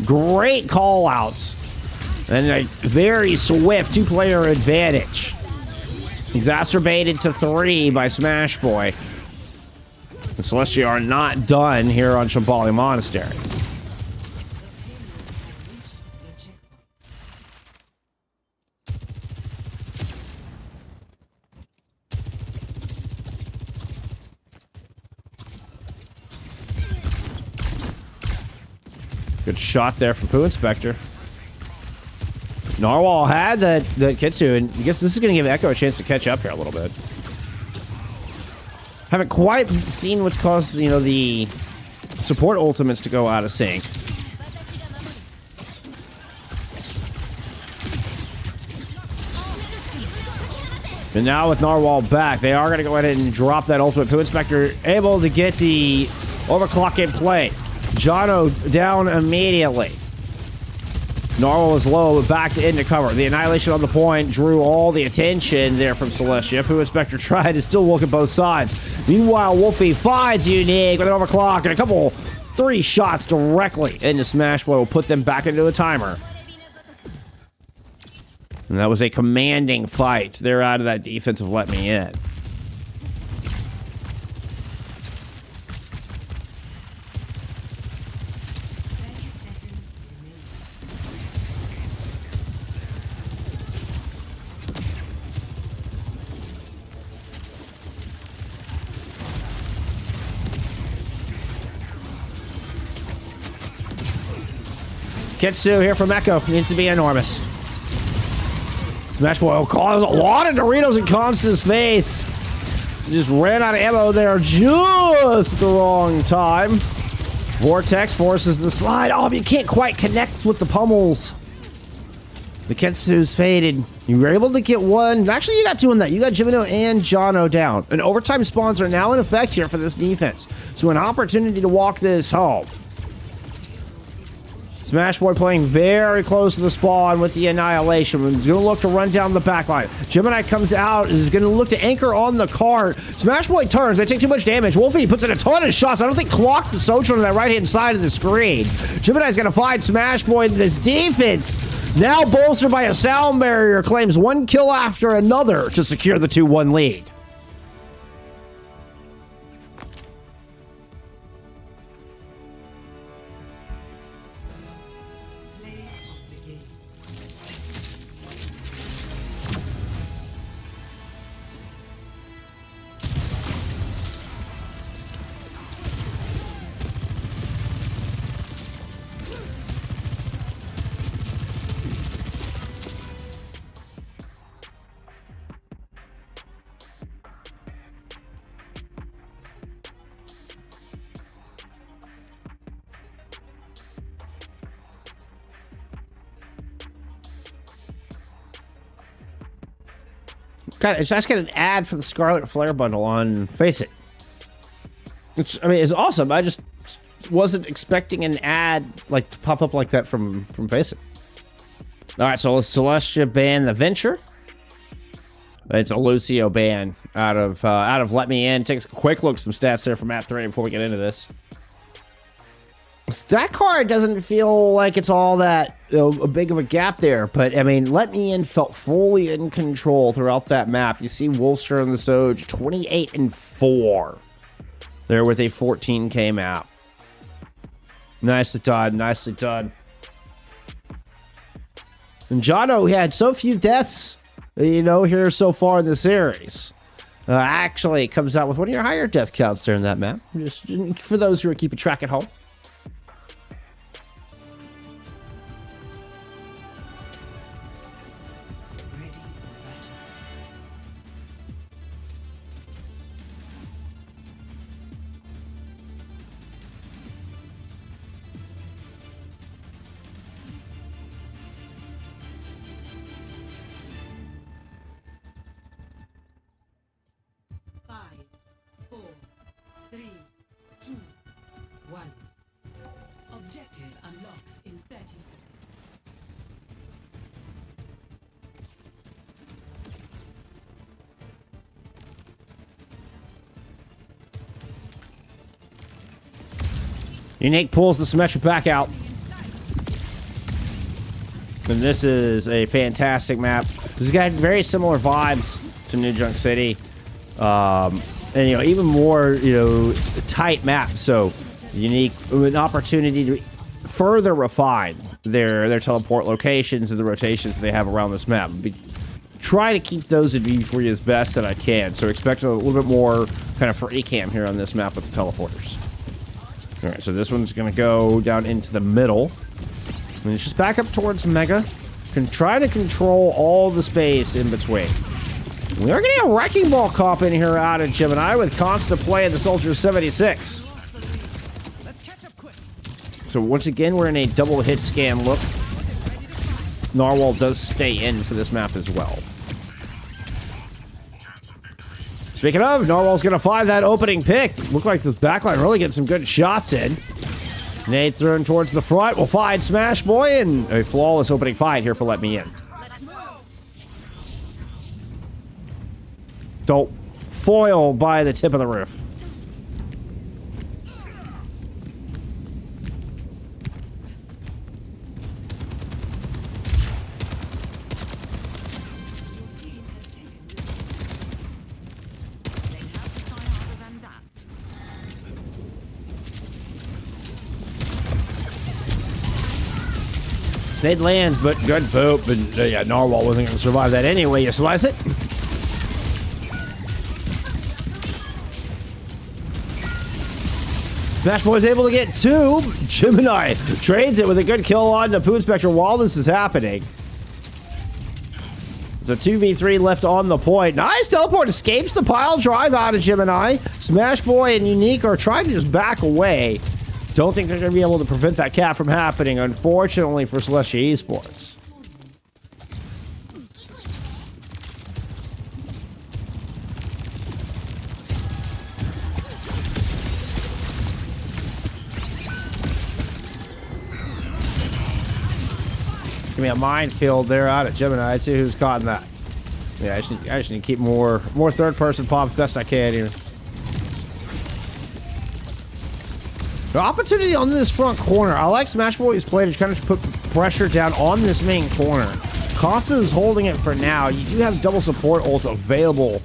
Great call-outs. And a very swift 2-player advantage. Exacerbated to 3 by Smash Boy. The Celestia are not done here on Shambali Monastery. Good shot there from Poo Inspector. Narwhal had that Kitsu, and I guess this is going to give Echo a chance to catch up here a little bit. Haven't quite seen what's caused, the support ultimates to go out of sync. And now with Narwhal back, they are going to go ahead and drop that ultimate. Poo Inspector able to get the overclock in play. Jono down immediately. Narwhal was low, but back to into cover. The annihilation on the point drew all the attention there from Celestia. Poo Inspector tried to still look at both sides. Meanwhile, Wolfie finds Unique with an overclock and a couple 3 shots directly into Smash Boy will put them back into a timer. And that was a commanding fight. They're out of that defensive let me in. Kitsu here from Echo needs to be enormous. Smash Boy will cause a lot of Doritos in Constance's face. Just ran out of ammo there just at the wrong time. Vortex forces the slide. Oh, but you can't quite connect with the pummels. The Ketsu's faded. You were able to get one. Actually, you got two on that. You got Jimino and Jono down. And overtime spawns are now in effect here for this defense. So an opportunity to walk this home. Smash Boy playing very close to the spawn with the Annihilation. He's going to look to run down the back line. Gemini comes out, is going to look to anchor on the cart. Smash Boy turns. They take too much damage. Wolfie puts in a ton of shots. I don't think clocks the Sojourn on that right-hand side of the screen. Gemini's going to find Smash Boy. This defense, now bolstered by a sound barrier, claims one kill after another to secure the 2-1 lead. It's actually got an ad for the Scarlet Flare bundle on FACEIT. Which, I mean, is awesome. I just wasn't expecting an ad like to pop up like that from FACEIT. All right, so Celestia ban the Venture. It's a Lucio ban out of LETMEIN. Takes a quick look at some stats there from map 3 before we get into this. That card doesn't feel like it's all that a big of a gap there, but I mean, LETMEIN felt fully in control throughout that map. You see Wolfster and the Soj 28-4 there with a 14k map. Nicely done, nicely done. And Jono had so few deaths, you know, here so far in the series. Actually, it comes out with one of your higher death counts there in that map. Just for those who are keeping track at home. Objective unlocks in 30 seconds. Unique pulls the Symmetric back out. And this is a fantastic map. It's got very similar vibes to New Junk City. And, you know, even more, you know, tight map. So, Unique, an opportunity to further refine their teleport locations and the rotations they have around this map. Try to keep those in view for you as best that I can. So expect a little bit more kind of free cam here on this map with the teleporters. All right, so this one's going to go down into the middle. And it's just back up towards Mega. Can try to control all the space in between. We are getting a Wrecking Ball comp in here out of Gemini with constant play of the Soldier 76. So once again, we're in a double hit scan look. Narwhal does stay in for this map as well. Speaking of, Narwhal's going to find that opening pick. Look like this backline really getting some good shots in. Nade thrown towards the front. We'll find Smash Boy and a flawless opening fight here for LETMEIN. Don't foil by the tip of the roof. Nade lands, but good poop. And yeah, Narwhal wasn't going to survive that anyway. You slice it. Smash Boy's able to get two. Gemini trades it with a good kill on the Poon Spectre while this is happening. The 2v3 left on the point. Nice teleport, escapes the pile drive out of Gemini. Smash Boy and Unique are trying to just back away. Don't think they're going to be able to prevent that cap from happening, unfortunately, for Celestia Esports. Give me a minefield there out at Gemini. I'd see who's caught in that. Yeah, I just need to keep more third-person pops best I can here. The opportunity on this front corner. I like Smash Boy's play to kind of put pressure down on this main corner. Costa is holding it for now. You do have double support ults available.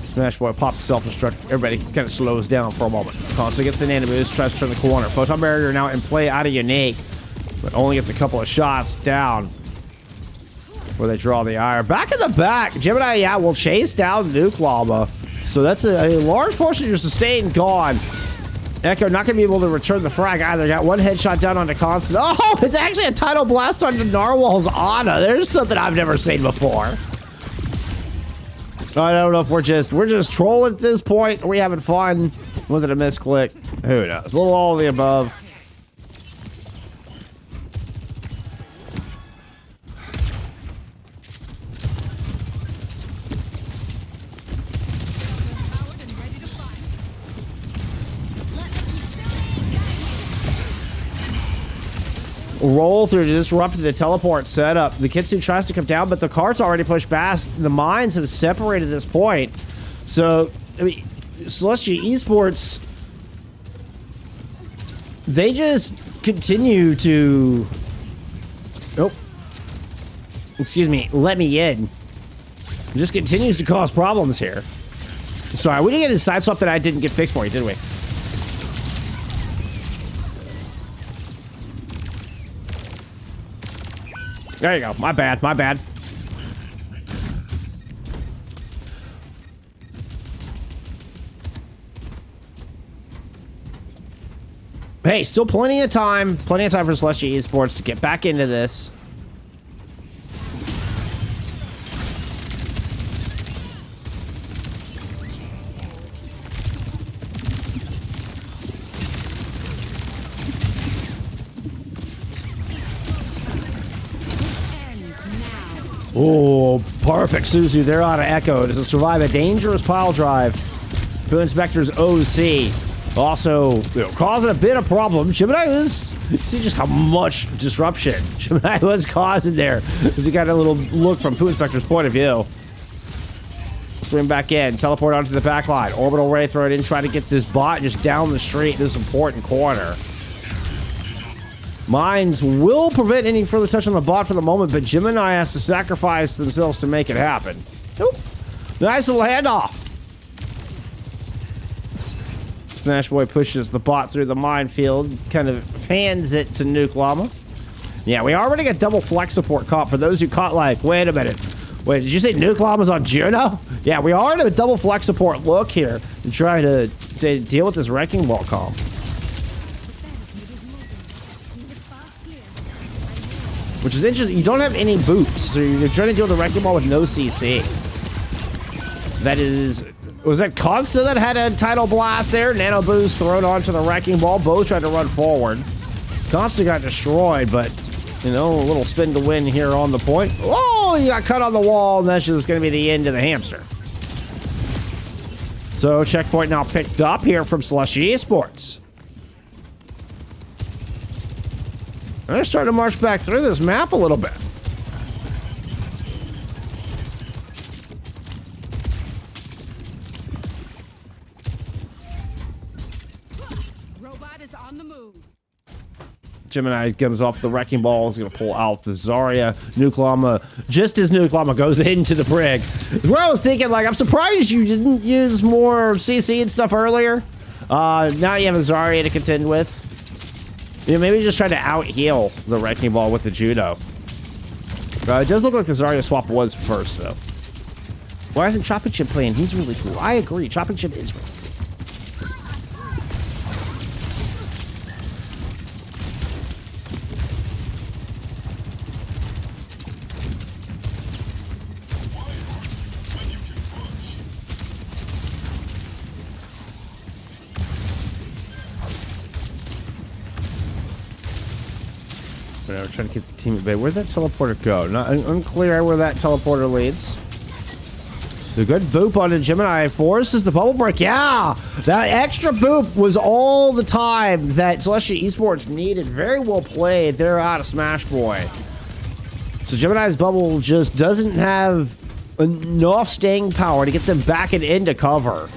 Smash Boy pops self-destruct. Everybody kind of slows down for a moment. Costa gets the nano boost, tries to turn the corner. Photon barrier now in play out of Unique, but only gets a couple of shots down where they draw the ire. Back in the back, Gemini, yeah, will chase down Nuke Llama. So that's a large portion of your sustain gone. Echo not going to be able to return the frag either. Got one headshot down onto Constant. Oh, it's actually a tidal blast onto Narwhal's Ana. There's something I've never seen before. I don't know if we're just trolling at this point. Are we having fun? Was it a misclick? Who knows? A little all of the above. Roll through to disrupt the teleport setup. The Kitsune tries to come down, but the cart's already pushed past. The mines have separated this point. So, I mean, Celestia Esports, they just continue to... Oh. Excuse me. Let me in. It just continues to cause problems here. Sorry, we didn't get a side swap that I didn't get fixed for you, did we? There you go. My bad. My bad. Hey, still plenty of time. Plenty of time for Celestia Esports to get back into this. Oh, perfect Suzu. They're out of Echo to survive a dangerous pile drive. Blue Inspector's OC. Also, causing a bit of problem. Gemini was... See just how much disruption Gemini was causing there. We got a little look from Poo Inspector's point of view. Swing back in. Teleport onto the back line. Orbital Ray, throw it in. Try to get this bot just down the street. This important corner. Mines will prevent any further touch on the bot for the moment, but Gemini has to sacrifice themselves to make it happen. Oop. Nice little handoff. Smash Boy pushes the bot through the minefield, kind of hands it to Nuke Llama. Yeah, we already got double flex support caught. For those who caught like, wait a minute. Wait, did you say Nuke Llama's on Juno? Yeah, we are in a double flex support look here to try to deal with this Wrecking Ball comp. Which is interesting. You don't have any boots, so you're trying to deal with the Wrecking Ball with no CC. That is... Was that Consta that had a tidal blast there? Nano boost thrown onto the Wrecking Ball. Both tried to run forward. Consta got destroyed, but, you know, a little spin to win here on the point. Oh, you got cut on the wall, and that's just going to be the end of the hamster. So, checkpoint now picked up here from Celestia Esports. They're starting to march back through this map a little bit. Robot is on the move. Gemini comes off the Wrecking Ball. He's going to pull out the Zarya. Nuke Llama, just as Nuke Llama goes into the brig. Where I was thinking, like, I'm surprised you didn't use more CC and stuff earlier. Now you have a Zarya to contend with. Yeah, maybe just try to out-heal the Wrecking Ball with the Judo. It does look like the Zarya swap was first, though. Why isn't Chopping Chip playing? He's really cool. I agree. Chopping Chip is really cool. We're trying to keep the team at bay. Where'd that teleporter go? Not unclear where that teleporter leads. The good boop on the Gemini forces the bubble break. Yeah, that extra boop was all the time that Celestia Esports needed. Very well played. They're out of Smash Boy. So Gemini's bubble just doesn't have enough staying power to get them back and into cover.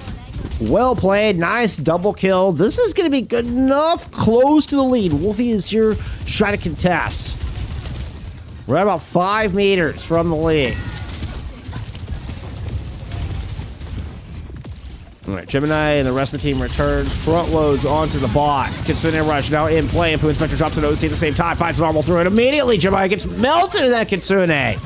Well played. Nice double kill. This is going to be good enough. Close to the lead. Wolfie is here to try to contest. We're at about 5 meters from the lead. All right, Gemini and the rest of the team returns. Front loads onto the bot. Kitsune Rush now in play. And Poo Inspector drops an OC at the same time. Finds an normal through it. Immediately, Gemini gets melted in that Kitsune.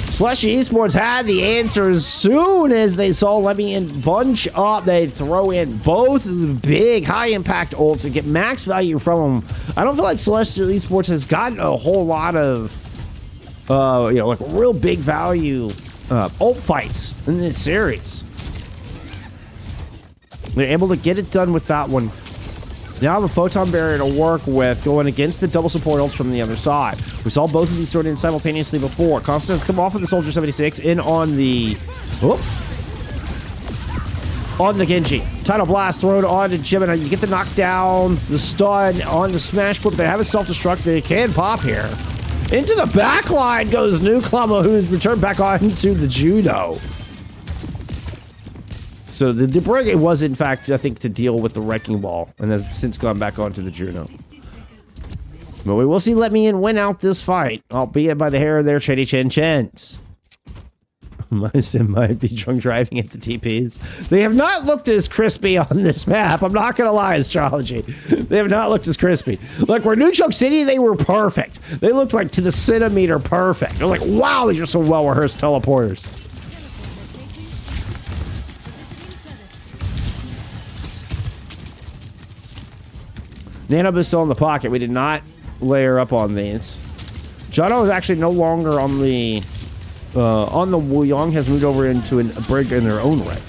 Celestia Esports had the answer as soon as they saw LETMEIN bunch up. They throw in both of the big high-impact ults and get max value from them. I don't feel like Celestia Esports has gotten a whole lot of, like real big value ult fights in this series. They're able to get it done with that one. Now the photon barrier to work with going against the double support ults from the other side. We saw both of these thrown in simultaneously before. Constance come off of the Soldier 76 in on the... on the Genji. Tidal Blast thrown on to Gemini. You get the knockdown, the stun on the Smash Flip. They have a self-destruct. They can pop here. Into the back line goes Nuklama, who's returned back onto the Judo. So the Brig, it was in fact, I think, to deal with the Wrecking Ball, and has since gone back onto the Juno. But we will see LETMEIN win out this fight, albeit by the hair of their Chetty Chin Chins. My sim might be drunk driving at the TPs. They have not looked as crispy on this map. I'm not going to lie, Astrology. They have not looked as crispy. Like, where New Choke City, they were perfect. They looked like to the centimeter perfect. They're like, wow, these are so well-rehearsed teleporters. Nano is still in the pocket. We did not layer up on these. Jono is actually no longer on the Wu Yong, has moved over into a Brig in their own right.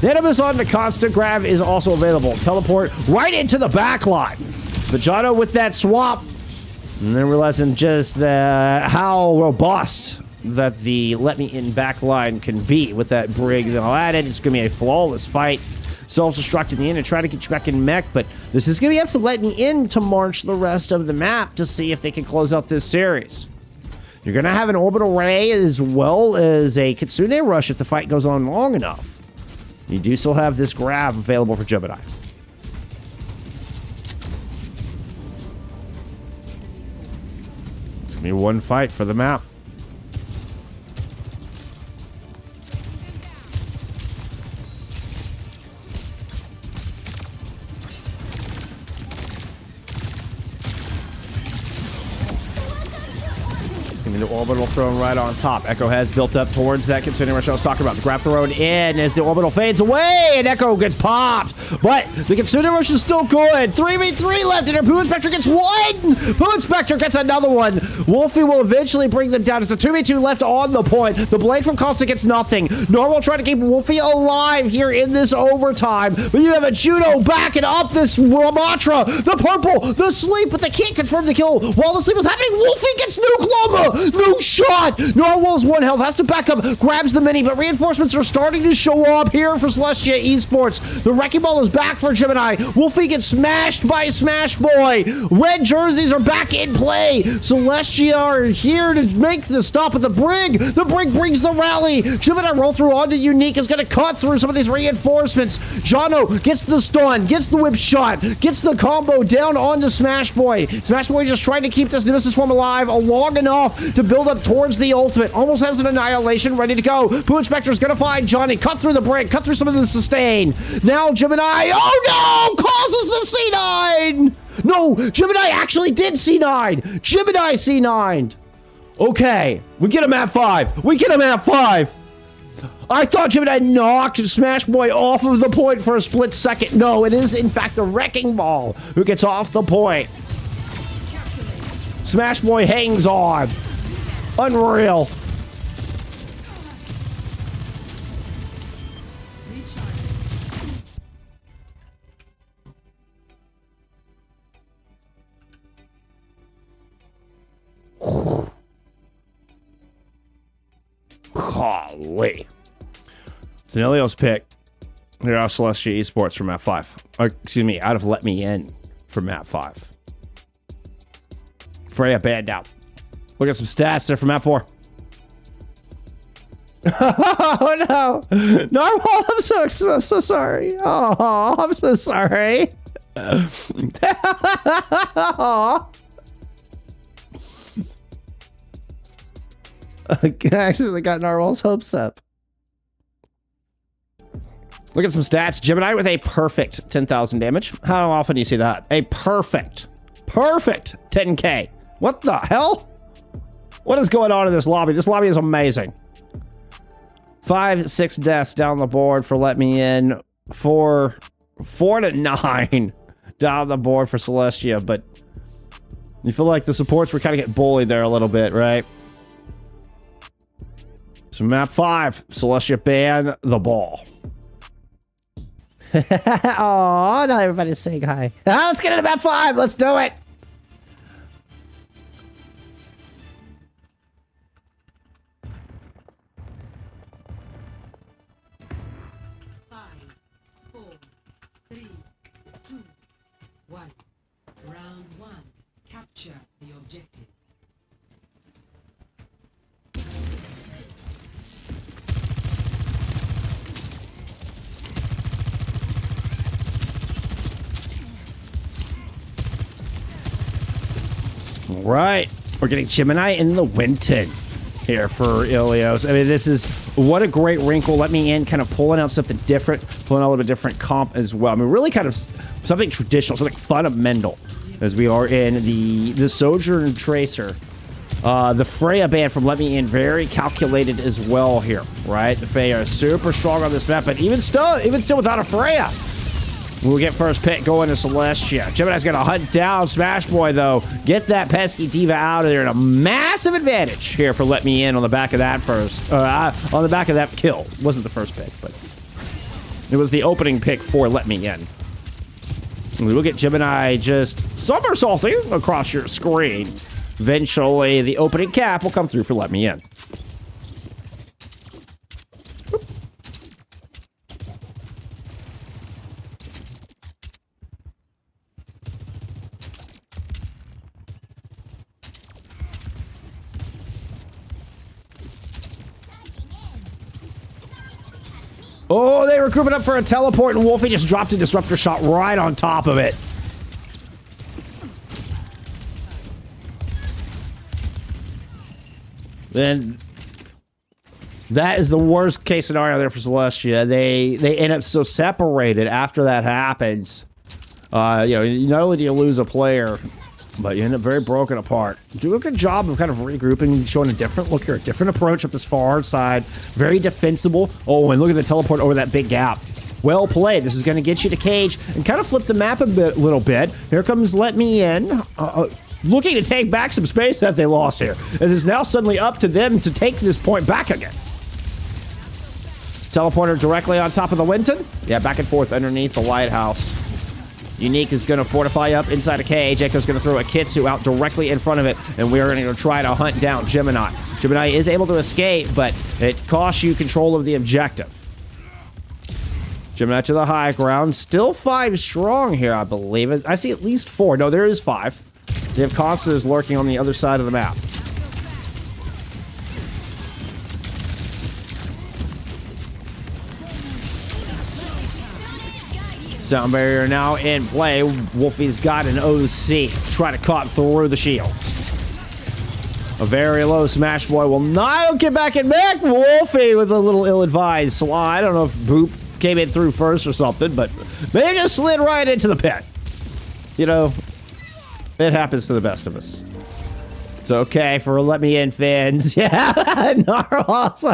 Nanobus on the constant grab is also available. Teleport right into the back line. But Jono with that swap, and then realizing just how robust that the LETMEIN back line can be with that Brig. They'll add it. It's going to be a flawless fight. Self-destruct in the end and try to get you back in mech, but this is going to be up to LETMEIN to march the rest of the map to see if they can close out this series. You're going to have an orbital ray as well as a Kitsune Rush if the fight goes on long enough. You do still have this grab available for Gemini. It's going to be one fight for the map. The orbital thrown right on top. Echo has built up towards that Kitsune Rush I was talking about. The grab thrown in as the orbital fades away and Echo gets popped. But the Kitsune Rush is still good. 3v3 left and Poo Inspector gets one. Poo Inspector gets another one. Wolfie will eventually bring them down. It's a 2v2 left on the point. The blade from Constant gets nothing. Normal trying to keep Wolfie alive here in this overtime. But you have a Judo backing up this Ramatra. The purple, the sleep, but they can't confirm the kill while the sleep is happening. Wolfie gets Nuklama. No shot! Narwhal's 1 health, has to back up, grabs the mini, but reinforcements are starting to show up here for Celestia Esports. The Wrecking Ball is back for Gemini. Wolfie gets smashed by Smash Boy. Red jerseys are back in play. Celestia are here to make the stop at the Brig. The Brig brings the rally. Gemini roll through onto Unique, is going to cut through some of these reinforcements. Jono gets the stun, gets the whip shot, gets the combo down onto Smash Boy. Smash Boy just trying to keep this Nemesis form alive long enough to build up towards the ultimate. Almost has an annihilation ready to go. Poo Inspector's gonna find Johnny. Cut through the Brig. Cut through some of the sustain. Now Gemini. Oh no! Causes the C9! No! Gemini actually did C9! Gemini C9'd! Okay. We get him at 5. We get him at 5. I thought Gemini knocked Smash Boy off of the point for a split second. No, it is in fact the Wrecking Ball who gets off the point. Smash Boy hangs on. Unreal. Holy. It's an Ilios pick. Here out of Celestia Esports for map 5. Or, excuse me, out of LETMEIN for map 5. Freya banned out. Look at some stats there for map 4. Oh no! Narwhal, I'm so sorry. Oh, I'm so sorry. I accidentally got Narwhal's hopes up. Look at some stats. Gemini with a perfect 10,000 damage. How often do you see that? A perfect 10k. What the hell? What is going on in this lobby? This lobby is amazing. 5, 6 deaths down the board for LETMEIN. 4 to 9 down the board for Celestia, but you feel like the supports were kind of getting bullied there a little bit, right? So map 5, Celestia ban the ball. Oh, now everybody's saying hi. Let's get into map 5. Let's do it. Round 1. Capture the objective. All right. We're getting Gemini in the Winton here for Ilios. I mean, this is what a great wrinkle. LETMEIN kind of pulling out something different, pulling out a little bit different comp as well. I mean, really kind of something traditional, something fundamental as we are in the Sojourner Tracer. The Freya ban from LETMEIN, very calculated as well here, right? The Freya is super strong on this map, but even still without a Freya, we'll get first pick going to Celestia. Gemini's gonna hunt down Smash Boy though. Get that pesky diva out of there, and a massive advantage here for LETMEIN on the back of that first. On the back of that kill. Wasn't the first pick, but it was the opening pick for LETMEIN. We will get Gemini just somersaulting across your screen. Eventually, the opening cap will come through for LETMEIN. Oh, they were grouping up for a teleport, and Wolfie just dropped a disruptor shot right on top of it. Then that is the worst case scenario there for Celestia. They end up so separated after that happens. You know, not only do you lose a player, but you end up very broken apart. Do a good job of kind of regrouping, showing a different look here, a different approach up this far side. Very defensible. Oh, and look at the teleport over that big gap. Well played. This is going to get you to cage and kind of flip the map a little bit. Here comes LETMEIN. Looking to take back some space that they lost here, as it's now suddenly up to them to take this point back again. Teleporter directly on top of the Winton. Yeah, back and forth underneath the lighthouse. Unique is going to fortify up inside a cage. Echo's going to throw a Kitsu out directly in front of it, and we are going to try to hunt down Gemini. Gemini is able to escape, but it costs you control of the objective. Gemini to the high ground. Still 5 strong here, I believe. I see at least 4. No, there is 5. They have Constance lurking on the other side of the map. Sound barrier now in play. Wolfie's got an OC. Try to cut through the shields. A very low Smash Boy will not get back in back. Wolfie with a little ill-advised slide. I don't know if Boop came in through first or something, but they just slid right into the pit. You know, it happens to the best of us. It's okay for LETMEIN fans. Yeah, Narwhals.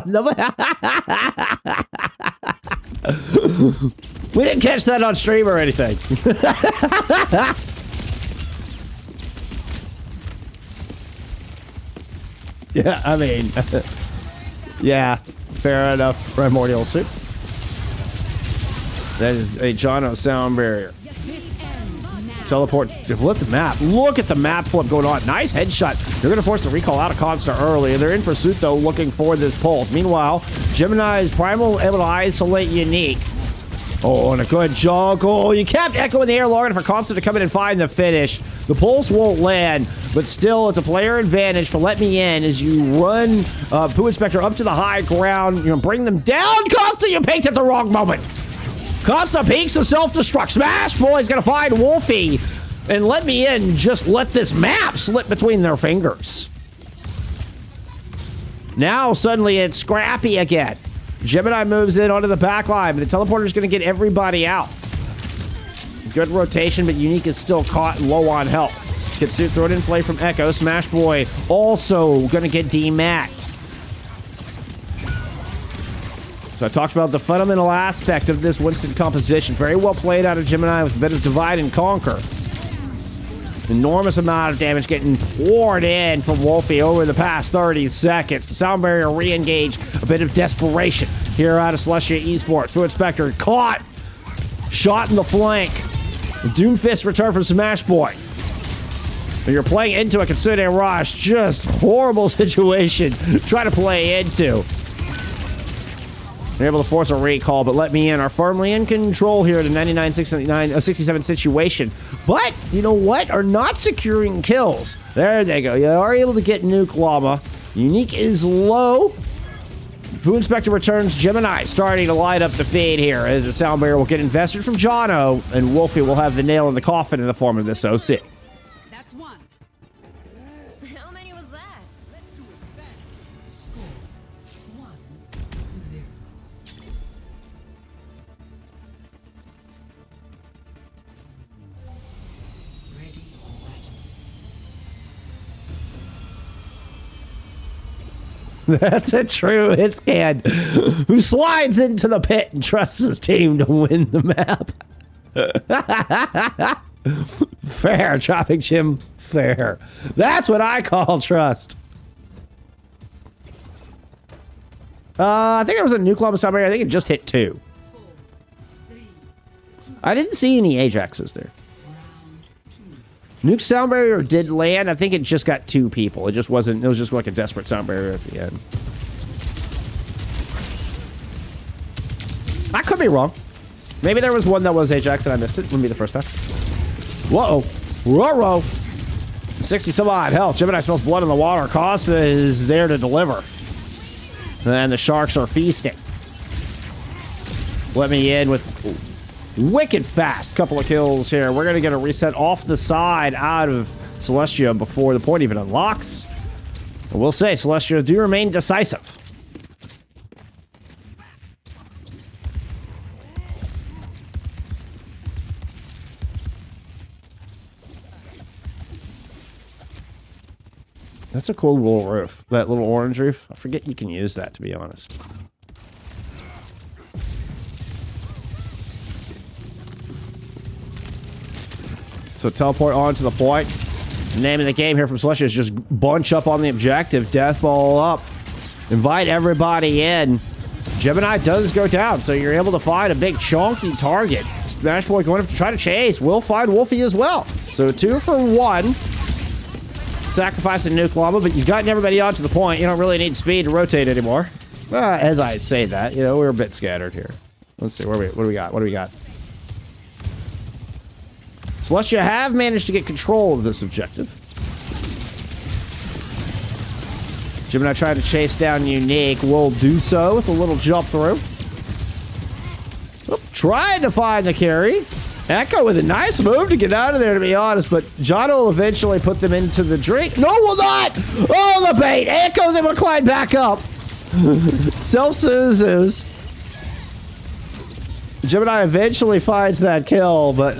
We didn't catch that on stream or anything. Yeah, I mean, yeah, fair enough. Primordial soup. That is a Jono sound barrier. This ends now. Teleport. Look at the map. Look at the map flip going on. Nice headshot. They're going to force the recall out of Consta early. They're in pursuit, though, looking for this pulse. Meanwhile, Gemini's Primal able to isolate Unique. Oh, and a good juggle. You kept Echo in the air long enough for Consta to come in and find the finish. The pulse won't land, but still, it's a player advantage for Let Me In as you run Poo Inspector up to the high ground. You know, bring them down. Consta, you peeked at the wrong moment. Consta peeks to self-destruct. Smash Boy's gonna find Wolfie. And Let Me In just let this map slip between their fingers. Now, suddenly, it's scrappy again. Gemini moves in onto the back line, but the teleporter's gonna get everybody out. Good rotation, but Unique is still caught low on health. Kitsu thrown in play from Echo. Smash Boy also gonna get demacked. So I talked about the fundamental aspect of this Winston composition. Very well played out of Gemini with a bit of divide and conquer. Enormous amount of damage getting poured in from Wolfie over the past 30 seconds. The sound barrier re-engage. A bit of desperation here out of Celestia Esports. Through Inspector caught. Shot in the flank. Doomfist return from Smash Boy. When you're playing into a Kitsune Rush, just horrible situation. Try to play into. They're able to force a recall, but Let Me In are firmly in control here at a 99-67 situation. But, you know what? Are not securing kills. There they go. You are able to get Nuke Llama. Unique is low. Poo Inspector returns. Gemini starting to light up the feed here as the sound barrier will get invested from Jono, and Wolfie will have the nail in the coffin in the form of this OC. That's one. How many was that? Let's do it fast. Score 1-0. Ready or battle. That's a true hitscan who slides into the pit and trusts his team to win the map. Fair, Tropic Jim. Fair. That's what I call trust. I think there was a Nuke Llama somewhere. I think it just hit 2. 4, 3, 2, I didn't see any Ajaxes there. round 2. Nuke sound barrier did land. I think it just got 2 people. It just wasn't. It was just like a desperate sound barrier at the end. I could be wrong. Maybe there was one that was Ajax and I missed it. Wouldn't be the first time. Whoa. Whoa. 60 some odd health. Gemini smells blood in the water. Costa is there to deliver. And the Sharks are feasting. Let Me In with wicked fast couple of kills here. We're going to get a reset off the side out of Celestia before the point even unlocks. But we'll say Celestia do remain decisive. That's a cool little roof. That little orange roof. I forget you can use that, to be honest. So teleport on to the point. The name of the game here from Celestia is just bunch up on the objective. Death ball up. Invite everybody in. Gemini does go down, so you're able to find a big chunky target. Smash Boy going up to try to chase. Will find Wolfie as well. So 2 for 1. Sacrificing Nuke Llama, but you've gotten everybody onto the point. You don't really need speed to rotate anymore. As I say that, you know, we're a bit scattered here. Let's see, what do we got? What do we got? Celestia have managed to get control of this objective. Gemini trying to chase down Unique. Will do so with a little jump through. Trying to find the carry. Echo with a nice move to get out of there, to be honest, but John will eventually put them into the drink. No, will not! Oh, the bait! Echo's able to climb back up. Self-Suzus. Gemini eventually finds that kill, but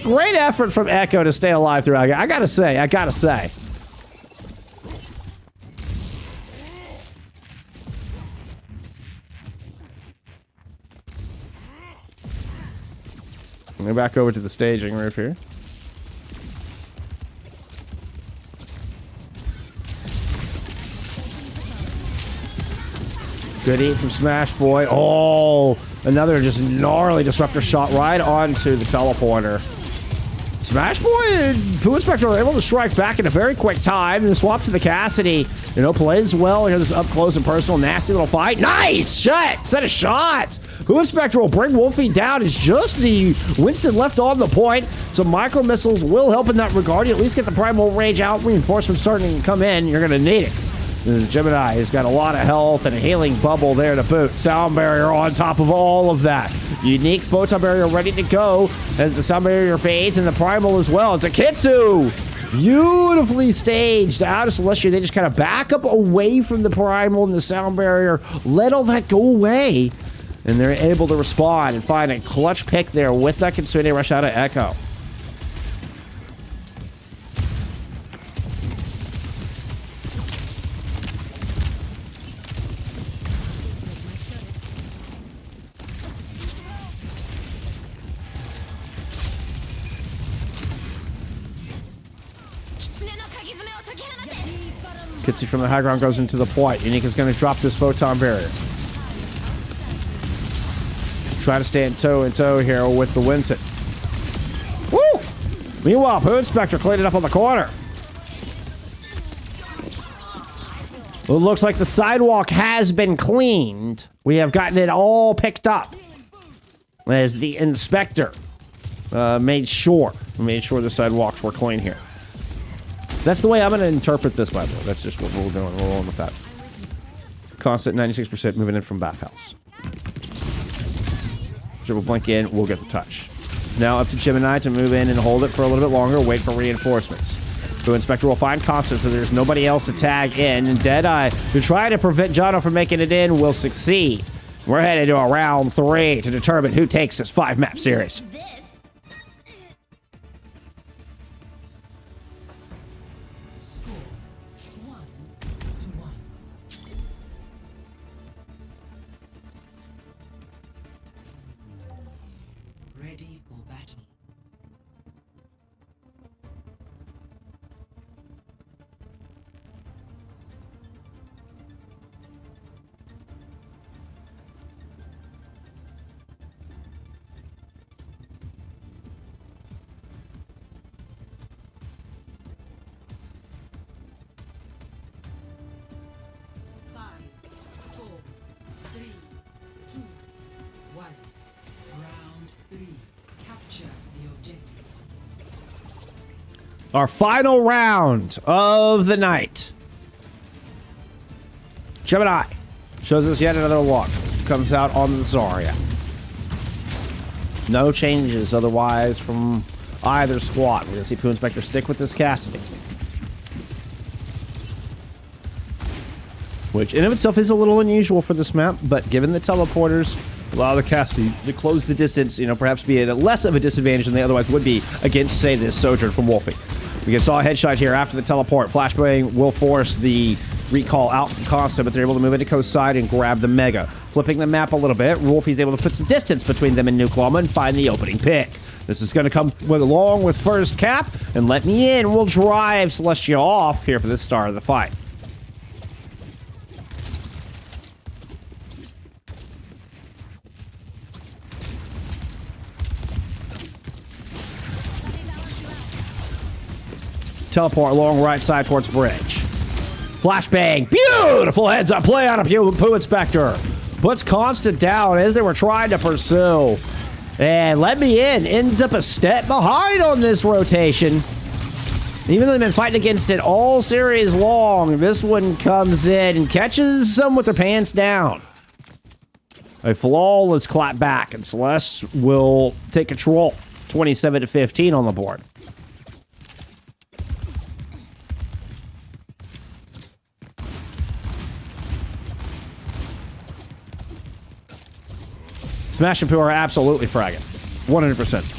great effort from Echo to stay alive throughout. I gotta say. Go back over to the staging roof here. Good eat from Smash Boy. Oh, another just gnarly disruptor shot right onto the teleporter. Smash Boy and Poo Inspector are able to strike back in a very quick time and swap to the Cassidy. You know, plays well. Here's this up close and personal, nasty little fight. Nice shot! Set of shots! Poo Inspector will bring Wolfie down. It's just the Winston left on the point. So micro missiles will help in that regard. You at least get the primal rage out. Reinforcements starting to come in. You're going to need it. Gemini has got a lot of health and a healing bubble there to boot. Sound barrier on top of all of that. Unique photon barrier ready to go as the sound barrier fades and the primal as well. It's a Kitsu! Beautifully staged out of Celestia. They just kind of back up away from the primal and the sound barrier. Let all that go away. And they're able to respond and find a clutch pick there with that Kitsune rush out of Echo. Kitsu from the high ground goes into the point. Unique is going to drop this photon barrier. Try to stand toe in toe here with the Winston. Woo! Meanwhile, Poo Inspector cleaned it up on the corner. Well, it looks like the sidewalk has been cleaned. We have gotten it all picked up as the inspector made sure the sidewalks were clean here. That's the way I'm going to interpret this, by the way. That's just what we're doing. We're rolling with that. Constant 96% moving in from bathhouse. Dribble blink in. We'll get the touch. Now up to Gemini to move in and hold it for a little bit longer. Wait for reinforcements. Poo Inspector will find Constant so there's nobody else to tag in. And Deadeye, to try to prevent Jono from making it in, will succeed. We're headed to a round 3 to determine who takes this 5-map series. Ready for battle. Our final round of the night. Gemini shows us yet another look. Comes out on the Zarya. No changes otherwise from either squad. We're going to see Poo Inspector stick with this Cassidy. Which in of itself is a little unusual for this map, but given the teleporters, allow the Cassidy to close the distance, you know, perhaps be at less of a disadvantage than they otherwise would be against, say, this Sojourn from Wolfie. We saw a headshot here after the teleport. Flashbang will force the recall out from Costa, but they're able to move into Coast's side and grab the Mega. Flipping the map a little bit, Wolfie's able to put some distance between them and Nuklama and find the opening pick. This is going to come along with first cap, and Let Me In will drive Celestia off here for the start of the fight. Teleport along right side towards bridge. Flashbang. Beautiful heads up play on a Poo Inspector. Puts Constant down as they were trying to pursue. And Let Me In ends up a step behind on this rotation. Even though they've been fighting against it all series long, this one comes in and catches them with their pants down. A flawless clap back, and Celeste will take control. 27-15 on the board. Smash and Poo are absolutely fragging. 100%.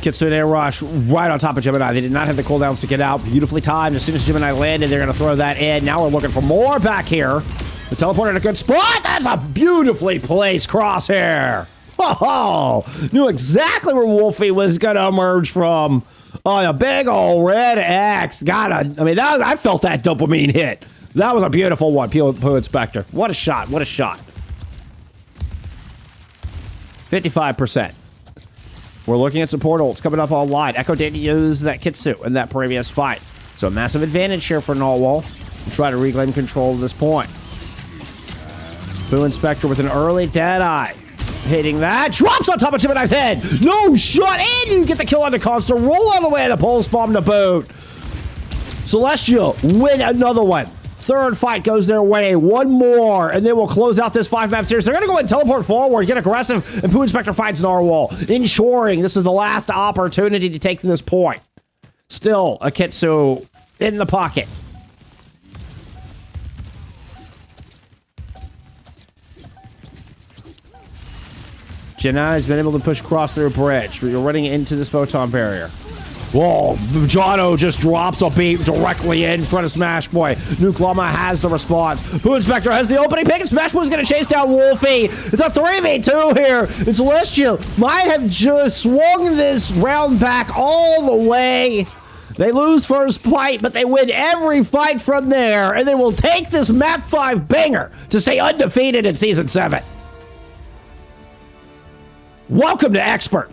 Kitsune rush right on top of Gemini. They did not have the cooldowns to get out. Beautifully timed. As soon as Gemini landed, they're going to throw that in. Now we're looking for more back here. The teleporter in a good spot. That's a beautifully placed crosshair. Oh, knew exactly where Wolfie was going to emerge from. Oh, a big old red X. I mean, I felt that dopamine hit. That was a beautiful one, Poo Inspector. What a shot. What a shot. 55%. We're looking at support ults coming up online. Echo didn't use that Kitsu in that previous fight. So a massive advantage here for Narwhal to try to reclaim control at this point. Boo Inspector with an early Deadeye. Hitting that. Drops on top of Gemini's head. No shot. And you get the kill on the constant. Roll all the way to the pulse bomb to boot. Celestia win another one. Third fight goes their way. One more, and then we'll close out this 5-map series. They're going to go ahead and teleport forward, get aggressive, and Boo Inspector finds Narwhal, ensuring this is the last opportunity to take this point. Still, a Kitsu in the pocket. Janai's been able to push across through a bridge, but you're running into this photon barrier. Whoa, Jono just drops a beat directly in front of Smash Boy. Nuke Llama has the response. Boo Inspector has the opening pick, and Smash Boy's going to chase down Wolfie. It's a 3v2 here. And Celestia might have just swung this round back all the way. They lose first fight, but they win every fight from there, and they will take this Map 5 banger to stay undefeated in Season 7. Welcome to Expert.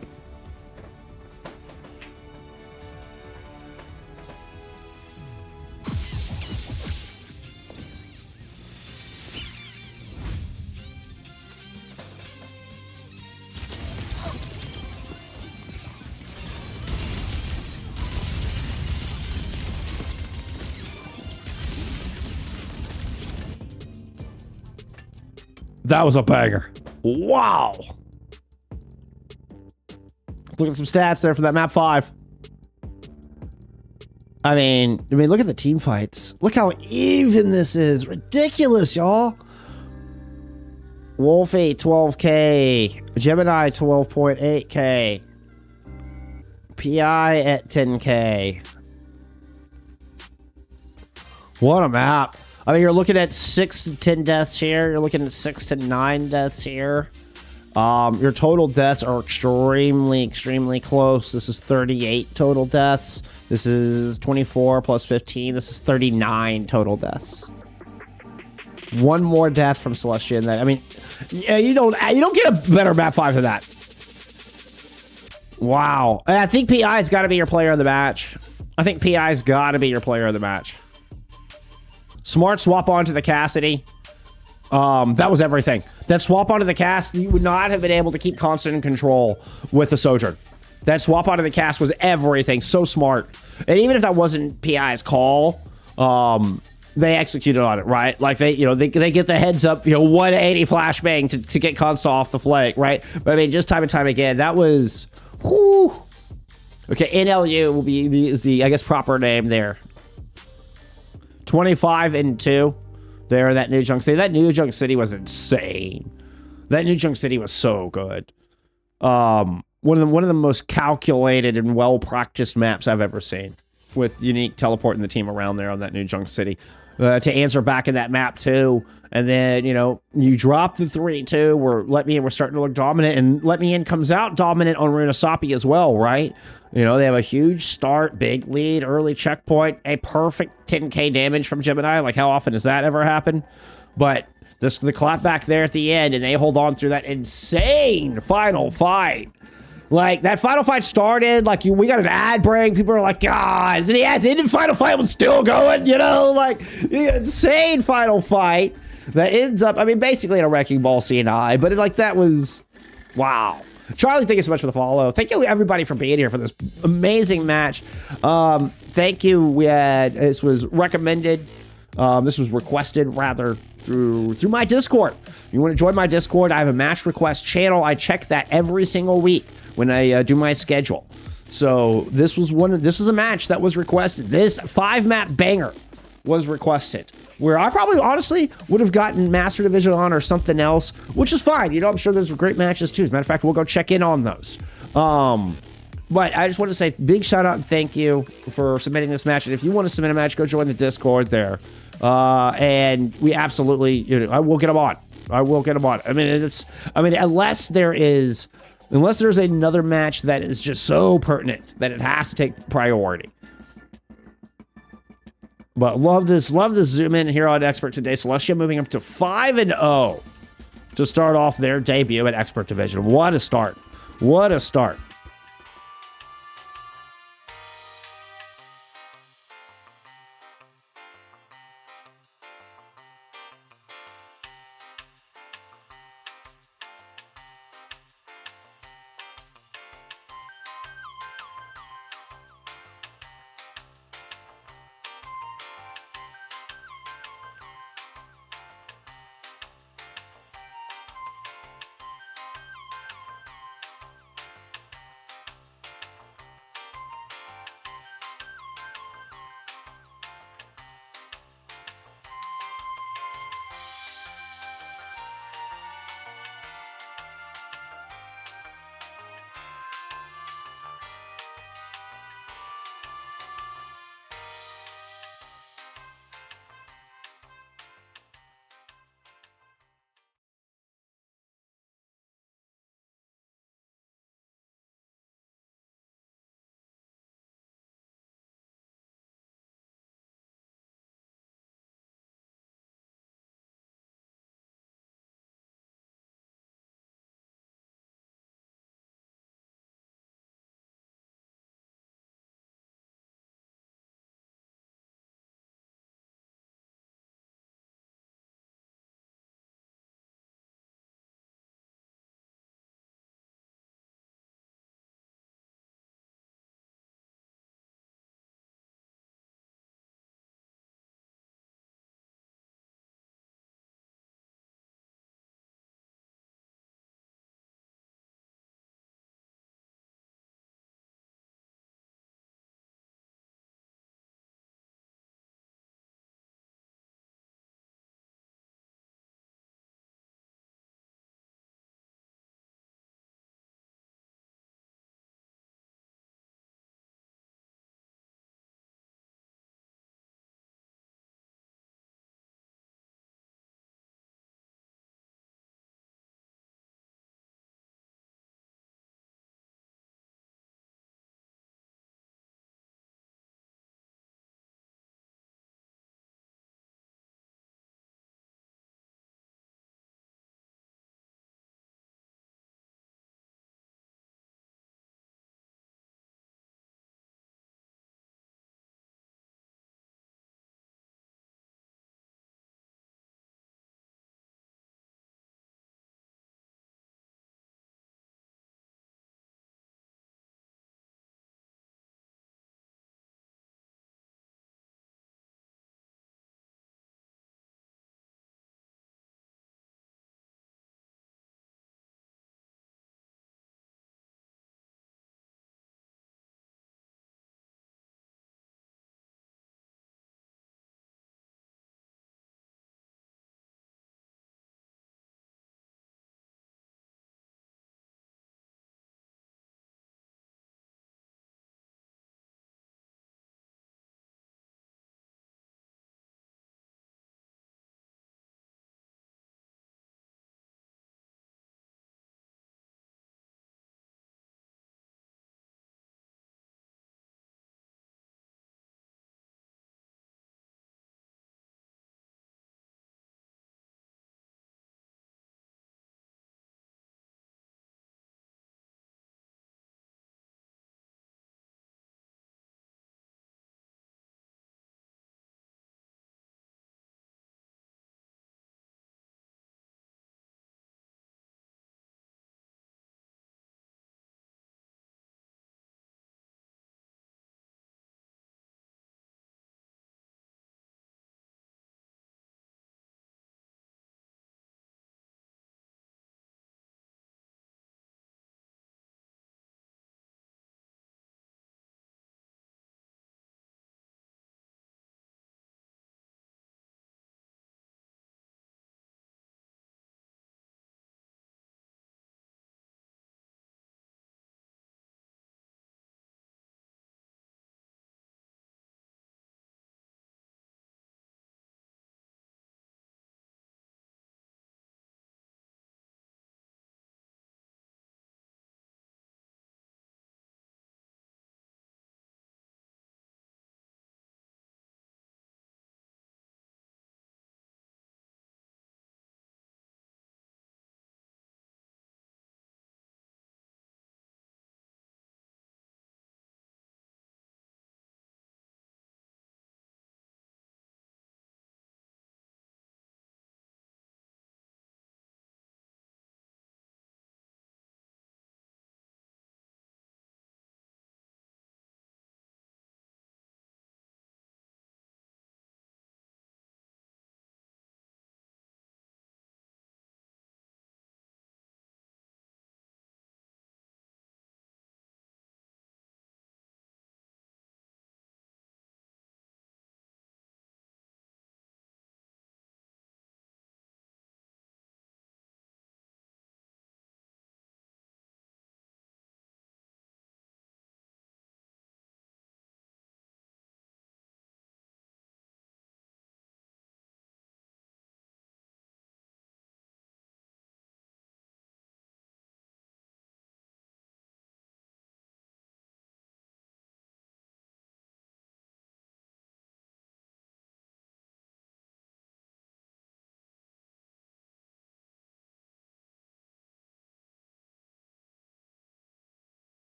That was a banger. Wow. Look at some stats there for that map 5. I mean, look at the team fights. Look how even this is. Ridiculous, y'all. Wolfie, 12K. Gemini, 12.8K. PI at 10K. What a map. I mean, you're looking at 6 to 10 deaths here. You're looking at 6 to 9 deaths here. Your total deaths are extremely close. This is 38 total deaths. This is 24 plus 15. This is 39 total deaths. One more death from Celestia in that. I mean, yeah, you don't get a better map 5 than that. Wow. And I think PI's got to be your player of the match. I think PI's got to be your player of the match. Smart swap onto the Cassidy. That was everything. That swap onto the cast, you would not have been able to keep constant control with the Sojourn. That swap onto the cast was everything. So smart. And even if that wasn't PI's call, they executed on it, right? Like they get the heads up, 180 flashbang to get Consta off the flank, right? But I mean, just time and time again, that was, whew. Okay, NLU is the I guess proper name there. 25-2. There, that New Junk City. That New Junk City was insane. That New Junk City was so good. One of the most calculated and well-practiced maps I've ever seen, with Unique teleporting the team around there on that New Junk City. To answer back in that map, too. And then, you drop the 3-2, where LETMEIN were starting to look dominant, and LETMEIN comes out dominant on Runasapi as well, right? They have a huge start, big lead, early checkpoint, a perfect 10k damage from Gemini. Like, how often does that ever happen? But the clap back there at the end, and they hold on through that insane final fight. Like, that final fight started, like, we got an ad break. People are like, God, the ads ended, final fight was still going, like, insane final fight that ends up, I mean, basically in a wrecking ball CNI, but that was, wow. Charlie, thank you so much for the follow. Thank you, everybody, for being here for this amazing match. Thank you. This was recommended. This was requested, rather, through my Discord. If you want to join my Discord, I have a match request channel. I check that every single week when I do my schedule. So this is a match that was requested. This 5-map banger was requested, where I probably honestly would have gotten Master Division on or something else, which is fine. I'm sure there's great matches too. As a matter of fact, we'll go check in on those. But I just want to say big shout out and thank you for submitting this match. And if you want to submit a match, go join the Discord there. And we absolutely, I will get them on. I will get them on. I mean, unless there's another match that is just so pertinent that it has to take priority. But love this zoom in here on Expert today. Celestia moving up to 5-0. to start off their debut at Expert Division. What a start. What a start.